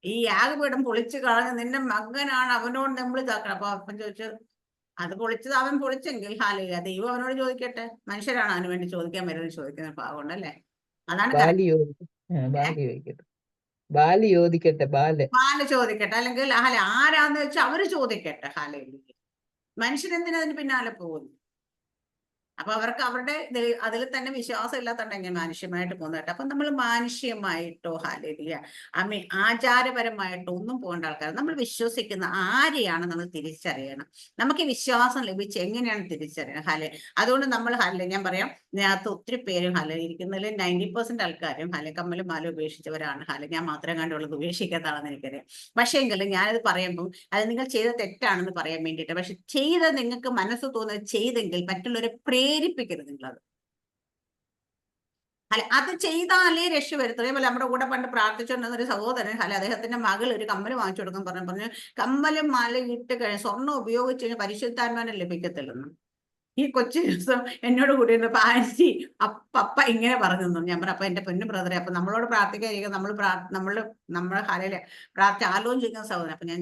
ഈ യാഗപീഠം പൊളിച്ചു കളഞ്ഞ് നിന്റെ മകനാണ്, അവനോട് നമ്മൾ ഇതാക്കണം. അപ്പൊ അപ്പൻ ചോദിച്ചു, അത് പൊളിച്ചത് അവൻ പൊളിച്ചെങ്കിൽ ഹല്ലേലൂയ ദൈവം അവനോട് ചോദിക്കട്ടെ, മനുഷ്യരാണ് അതിനു വേണ്ടി ചോദിക്കാൻ വരുന്നത് ചോദിക്കുന്ന പാവമുണ്ടല്ലേ? അതാണ് ബാല് ചോദിക്കട്ടെ, അല്ലെങ്കിൽ ആരാന്ന് വെച്ചാൽ അവര് ചോദിക്കട്ടെ. ഹല്ലേലൂയ മനുഷ്യരെന്തിനാ അതിന് പിന്നാലെ പോകുന്നു? അപ്പൊ അവർക്ക് അവരുടെ അതിൽ തന്നെ വിശ്വാസം ഇല്ലാത്തതുണ്ടെങ്കിൽ മാനുഷ്യമായിട്ട് പോകുന്നതായിട്ട്. അപ്പൊ നമ്മൾ മാനുഷ്യമായിട്ടോ ഹല്ലേലൂയ ആചാരപരമായിട്ടോ ഒന്നും പോകേണ്ട ആൾക്കാർ. നമ്മൾ വിശ്വസിക്കുന്ന ആരെയാണ് നമ്മൾ തിരിച്ചറിയണം. നമുക്ക് ഈ വിശ്വാസം ലഭിച്ച് എങ്ങനെയാണ് തിരിച്ചറിയണം അതുകൊണ്ട് നമ്മൾ ഞാൻ പറയാം, ഇതിനകത്ത് ഒത്തിരി പേരും ഇരിക്കുന്നതിൽ 90% ആൾക്കാരും കമ്മലും മാല ഉപേക്ഷിച്ചവരാണ്. ഞാൻ മാത്രം കണ്ടുള്ളത് ഉപേക്ഷിക്കാത്തതാണെന്ന് എനിക്കറിയാം. പക്ഷേ എങ്കിലും ഞാനത് പറയുമ്പോൾ അത് നിങ്ങൾ ചെയ്ത തെറ്റാണെന്ന് പറയാൻ വേണ്ടിയിട്ട്. പക്ഷെ ചെയ്ത് നിങ്ങൾക്ക് മനസ്സ് തോന്നുന്നത് ചെയ്തെങ്കിൽ മറ്റുള്ളവരെ പ്രേരിപ്പിക്കരുത് നിങ്ങളത്. അത് ചെയ്താലേ രക്ഷ വരുത്തുള്ളൂ. അതേപോലെ നമ്മുടെ കൂടെ പണ്ട് പ്രാർത്ഥിച്ചുകൊണ്ടിരുന്ന ഒരു സഹോദരൻ അദ്ദേഹത്തിന്റെ മകൾ ഒരു കമ്മൽ വാങ്ങിച്ചു കൊടുക്കാൻ പറഞ്ഞു കമ്മലും മാല ഇട്ട് സ്വർണ്ണം ഉപയോഗിച്ച് കഴിഞ്ഞാൽ പരിശുദ്ധാത്മാവിനെ ലഭിക്കത്തില്ലെന്ന്. ഈ കൊച്ചു ദിവസം എന്നോട് കൂടി ഇരുന്നപ്പോ ആൻറ്റി പപ്പ ഇങ്ങനെ പറഞ്ഞു തന്നു. ഞാൻ പറഞ്ഞു, അപ്പൊ എന്റെ പൊന്നു ബ്രദറെ, അപ്പൊ നമ്മളോട് പ്രാർത്ഥിക്കാതിരിക്കും, നമ്മള് ഹാലയില് ആലോചിക്കുന്ന സഹോദരൻ. അപ്പൊ ഞാൻ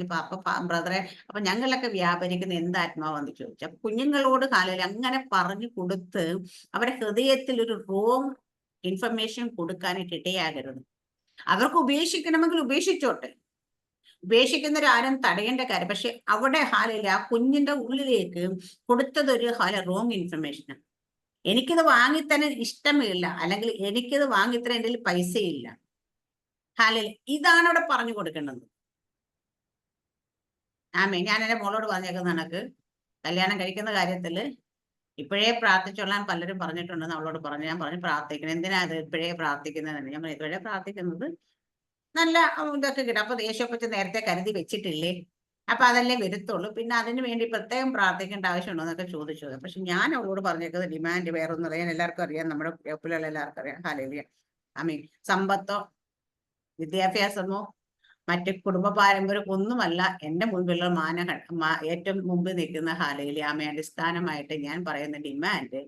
ബ്രദറെ, അപ്പൊ ഞങ്ങളൊക്കെ വ്യാപരിക്കുന്ന എന്ത് ആത്മാവെന്ന് ചോദിച്ചു. അപ്പൊ കുഞ്ഞുങ്ങളോട് ഹാലയിൽ അങ്ങനെ പറഞ്ഞു കൊടുത്ത് അവരുടെ ഹൃദയത്തിൽ ഒരു റോങ് ഇൻഫർമേഷൻ കൊടുക്കാനായിട്ട് ഇടയാകരുത്. അവർക്ക് ഉപേക്ഷിക്കണമെങ്കിൽ ഉപേക്ഷിച്ചോട്ടെ, ഉപേക്ഷിക്കുന്നവരാരും തടയേണ്ട കാര്യം. പക്ഷെ അവിടെ ആ കുഞ്ഞിന്റെ ഉള്ളിലേക്ക് കൊടുത്തതൊരു റോങ് ഇൻഫർമേഷനാണ്. എനിക്കിത് വാങ്ങിത്തന്നെ ഇഷ്ടമില്ല, അല്ലെങ്കിൽ എനിക്കിത് വാങ്ങിത്തരാൻ എൻ്റെ പൈസയില്ല. ഇതാണ് അവിടെ പറഞ്ഞു കൊടുക്കേണ്ടത്. ഞാൻ എന്റെ മോളോട് പറഞ്ഞേക്കുന്ന കണക്ക് കല്യാണം കഴിക്കുന്ന കാര്യത്തില് ഇപ്പോഴേ പ്രാർത്ഥിച്ചോളാൻ പലരും പറഞ്ഞിട്ടുണ്ടെന്ന് അവളോട് പറഞ്ഞു. ഞാൻ പറഞ്ഞു പ്രാർത്ഥിക്കണം. എന്തിനാ അത് ഇപ്പോഴേ പ്രാർത്ഥിക്കുന്നതെന്ന്. ഞാൻ ഇപ്പോഴേ പ്രാർത്ഥിക്കുന്നത് നല്ല ഇതൊക്കെ കിട്ടും. അപ്പൊ യേശുപ്പച്ചൻ നേരത്തെ കരുതി വെച്ചിട്ടില്ലേ, അപ്പൊ അതല്ലേ വരുത്തുള്ളൂ, പിന്നെ അതിന് വേണ്ടി പ്രത്യേകം പ്രാർത്ഥിക്കേണ്ട ആവശ്യമുണ്ടോ എന്നൊക്കെ ചോദിച്ചു. പക്ഷെ ഞാൻ അവളോട് പറഞ്ഞേക്കുന്നത് ഡിമാൻഡ് വേറൊന്നും അറിയാൻ എല്ലാവർക്കും അറിയാം, നമ്മുടെ ഗ്രൂപ്പിലുള്ള എല്ലാവർക്കും അറിയാം. ഹല്ലേലൂയ. സമ്പത്തോ വിദ്യാഭ്യാസമോ മറ്റ് കുടുംബ പാരമ്പര്യം ഒന്നുമല്ല എന്റെ മുൻപിലുള്ള ഏറ്റവും മുമ്പിൽ നിൽക്കുന്ന അടിസ്ഥാനമായിട്ട് ഞാൻ പറയുന്ന ഡിമാൻഡ്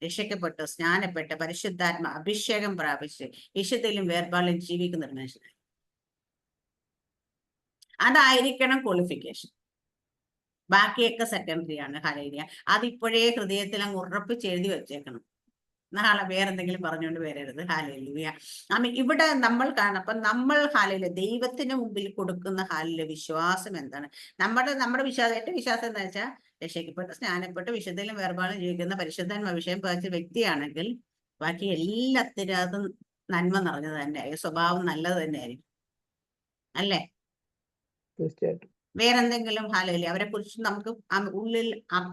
രക്ഷിക്കപ്പെട്ട് സ്നാനപ്പെട്ട് പരിശുദ്ധാത്മ അഭിഷേകം പ്രാപിച്ച് വിശുദ്ധിയിലും വേർപാടിലും ജീവിക്കുന്ന ഒരു മനുഷ്യനാണ്. അതായിരിക്കണം ക്വാളിഫിക്കേഷൻ. ബാക്കിയൊക്കെ സെക്കൻഡറി ആണ്. ഹല്ലേലൂയ. അതിപ്പോഴേ ഹൃദയത്തിൽ അങ്ങ് ഉറപ്പിച്ചെഴുതി വെച്ചേക്കണം. നാളെ വേറെന്തെങ്കിലും പറഞ്ഞുകൊണ്ട് വരരുത്. ഹല്ലേലൂയ. ഇവിടെ നമ്മൾ കാണാം. അപ്പൊ നമ്മൾ ദൈവത്തിന് മുമ്പിൽ കൊടുക്കുന്ന വിശ്വാസം എന്താണ്? നമ്മുടെ വിശ്വാസം എന്താ വെച്ചാൽ രക്ഷിക്കപ്പെട്ട് സ്നാനപ്പെട്ട് വിശുദ്ധിയിലും വേർപാടിലും ജീവിക്കുന്ന പരിശുദ്ധാത്മ അഭിഷേകം പ്രാപിച്ച വ്യക്തിയാണെങ്കിൽ ബാക്കി എല്ലാത്തിനും അത് നന്മ നിറഞ്ഞത് തന്നെയായിരിക്കും, സ്വഭാവം നല്ലത് തന്നെയായിരിക്കും, അല്ലേ? തീർച്ചയായിട്ടും. വേറെന്തെങ്കിലും അവരെ കുറിച്ച് നമുക്ക് ഉള്ളിൽ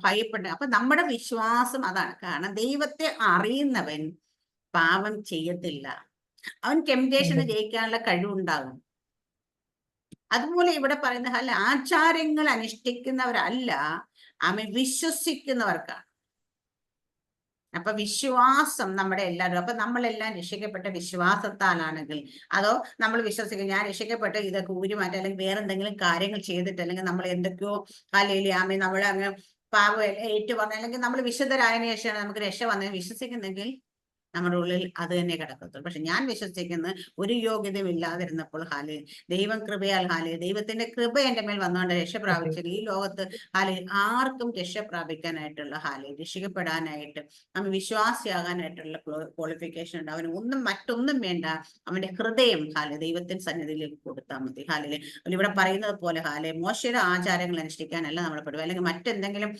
ഭയപ്പെട. അപ്പൊ നമ്മുടെ വിശ്വാസം അതാണ്. കാരണം ദൈവത്തെ അറിയുന്നവൻ പാപം ചെയ്യത്തില്ല, അവൻ ടെംപ്റ്റേഷന് ജയിക്കാനുള്ള കഴിവുണ്ടാകും. അതുപോലെ ഇവിടെ പറയുന്ന ആചാരങ്ങൾ അനുഷ്ഠിക്കുന്നവരല്ല, വിശ്വസിക്കുന്നവർക്കാണ്. അപ്പൊ വിശ്വാസം നമ്മുടെ എല്ലാവരും. അപ്പൊ നമ്മളെല്ലാം രക്ഷിക്കപ്പെട്ട വിശ്വാസത്താലാണെങ്കിൽ, അതോ നമ്മൾ വിശ്വസിക്കും ഞാൻ രക്ഷിക്കപ്പെട്ട് ഇതൊക്കെ ഊരിമാറ്റം അല്ലെങ്കിൽ വേറെ എന്തെങ്കിലും കാര്യങ്ങൾ ചെയ്തിട്ട്, അല്ലെങ്കിൽ നമ്മൾ എന്തൊക്കെയോ നമ്മളെ അങ്ങ് പാപം ഏറ്റു പറഞ്ഞ, അല്ലെങ്കിൽ നമ്മൾ വിശുദ്ധരായതിനു ശേഷമാണ് നമുക്ക് രക്ഷ വന്നതെന്ന് വിശ്വസിക്കുന്നെങ്കിൽ നമ്മുടെ ഉള്ളിൽ അത് തന്നെ കിടക്കത്തുള്ളൂ. പക്ഷെ ഞാൻ വിശ്വസിക്കുന്ന ഒരു യോഗ്യതയും ഇല്ലാതിരുന്നപ്പോൾ ദൈവം കൃപയാൽ ദൈവത്തിന്റെ കൃപ എന്റെ മേൽ വന്നുകൊണ്ട് രക്ഷ പ്രാപിച്ചത് ഈ ലോകത്ത് ആർക്കും രക്ഷ പ്രാപിക്കാനായിട്ടുള്ള രക്ഷിക്കപ്പെടാനായിട്ട് വിശ്വാസിയാകാനായിട്ടുള്ള ക്വാളിഫിക്കേഷൻ ഉണ്ട്. അവന് മറ്റൊന്നും വേണ്ട, അവന്റെ ഹൃദയം ദൈവത്തിന്റെ സന്നിധിയിലേക്ക് കൊടുത്താൽ മതി. ഇവിടെ പറയുന്നത് പോലെ മോശയുടെ ആചാരങ്ങൾ അനുഷ്ഠിക്കാനല്ല നമ്മൾ പെടുക, അല്ലെങ്കിൽ മറ്റെന്തെങ്കിലും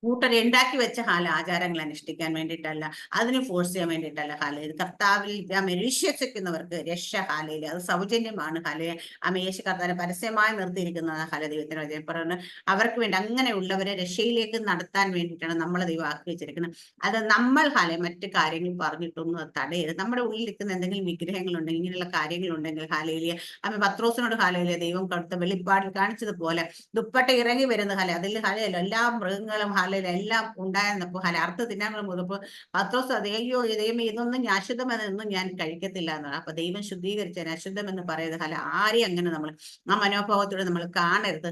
കൂട്ടർ ഉണ്ടാക്കി വെച്ച ആചാരങ്ങൾ അനുഷ്ഠിക്കാൻ വേണ്ടിയിട്ടല്ല, അതിന് ഫോഴ്സ് ചെയ്യാൻ വേണ്ടിയിട്ടല്ല. ഇത് കർത്താവിൽ വിശ്വസിക്കുന്നവർക്ക് രക്ഷ. അത് സൗജന്യമാണ്. യേശു കർത്താവിനെ പരസ്യമായി നിർത്തിയിരിക്കുന്നതാണ് ദൈവത്തിന് വചനം പറയുന്നത്. അവർക്ക് വേണ്ടി അങ്ങനെയുള്ളവരെ രക്ഷയിലേക്ക് നടത്താൻ വേണ്ടിയിട്ടാണ് നമ്മളെ ദൈവം ആക്കി വെച്ചിരിക്കുന്നത്. അത് നമ്മൾ മറ്റു കാര്യങ്ങൾ പറഞ്ഞിട്ടൊന്നും അത് തടയരുത്. നമ്മുടെ ഉള്ളിൽ നിൽക്കുന്ന എന്തെങ്കിലും വിഗ്രഹങ്ങളുണ്ടെങ്കിൽ, ഇങ്ങനെയുള്ള കാര്യങ്ങളുണ്ടെങ്കിൽ പത്രോസിനോട് ദൈവം കൊടുത്ത വെളിപ്പാടിൽ കാണിച്ചതുപോലെ ദുപ്പട്ട ഇറങ്ങി വരുന്ന അതിൽ എല്ലാ മൃഗങ്ങളും എല്ലാം ഉണ്ടായിരുന്നപ്പോ അർത്ഥ തിന്നാൻ മുതപ്പോ പത്രോസ് അയ്യോ ദൈവം ഇതൊന്നും അശുദ്ധമെന്നൊന്നും ഞാൻ കഴിക്കത്തില്ല എന്നാണ്. അപ്പൊ ദൈവം ശുദ്ധീകരിച്ചതിന് അശുദ്ധം എന്ന് പറയുന്നത് ആരെയും അങ്ങനെ നമ്മൾ മനോഭാവത്തോടെ നമ്മൾ കാണരുത്.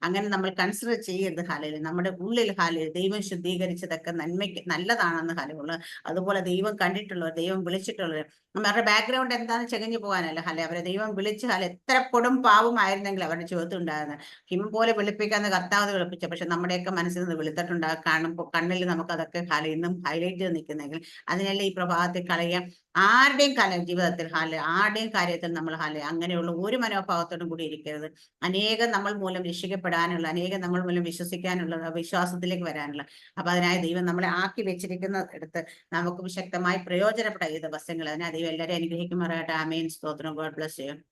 അങ്ങനെ നമ്മൾ കൺസിഡർ ചെയ്യരുത്. നമ്മുടെ ഉള്ളിൽ ദൈവം ശുദ്ധീകരിച്ചതൊക്കെ നന്മയ്ക്ക് നല്ലതാണെന്ന് ഉള്ളത്. അതുപോലെ ദൈവം കണ്ടിട്ടുള്ളവർ, ദൈവം വിളിച്ചിട്ടുള്ളവർ, അവരുടെ ബാക്ക്ഗ്രൗണ്ട് എന്താണെന്ന് ചെകഞ്ഞു പോകാനല്ല. അവരെ ദൈവം വിളിച്ച് എത്ര കൊടും പാവമായിരുന്നെങ്കിൽ അവരുടെ ചുവത്തുണ്ടായിരുന്നത് ഹിമം പോലെ വെളുപ്പിക്കാന്ന് കർത്താവ് വെളുപ്പിച്ച. പക്ഷെ നമ്മുടെയൊക്കെ മനസ്സിൽ നിന്ന് വെളുത്ത കൊടുത്തിട്ടുണ്ടാകും, കാണുമ്പോൾ കണ്ണിൽ നമുക്ക് അതൊക്കെ ഇന്നും ഹൈലൈറ്റ് ചെയ്ത് നിൽക്കുന്നെങ്കിൽ അതിനെല്ലാം ഈ പ്രഭാതത്തിൽ കളയാം. ആരുടെയും ജീവിതത്തിൽ ആരുടെയും കാര്യത്തിൽ നമ്മൾ അങ്ങനെയുള്ള ഒരു മനോഭാവത്തോടും കൂടി ഇരിക്കരുത്. അനേകം നമ്മൾ മൂലം രക്ഷിക്കപ്പെടാനുള്ള, അനേകം നമ്മൾ മൂലം വിശ്വസിക്കാനുള്ള, വിശ്വാസത്തിലേക്ക് വരാനുള്ള, അപ്പൊ അതിനായി ദൈവം നമ്മളെ ആക്കി വെച്ചിരിക്കുന്ന എടുത്ത് നമുക്ക് ശക്തമായി പ്രയോജനപ്പെടാം ഈ ദിവസങ്ങൾ. അതിനായി ദൈവം എല്ലാവരും അനുഗ്രഹിക്കുമാറാകട്ടെ. ആമേൻ. സ്തോത്രം. God bless you.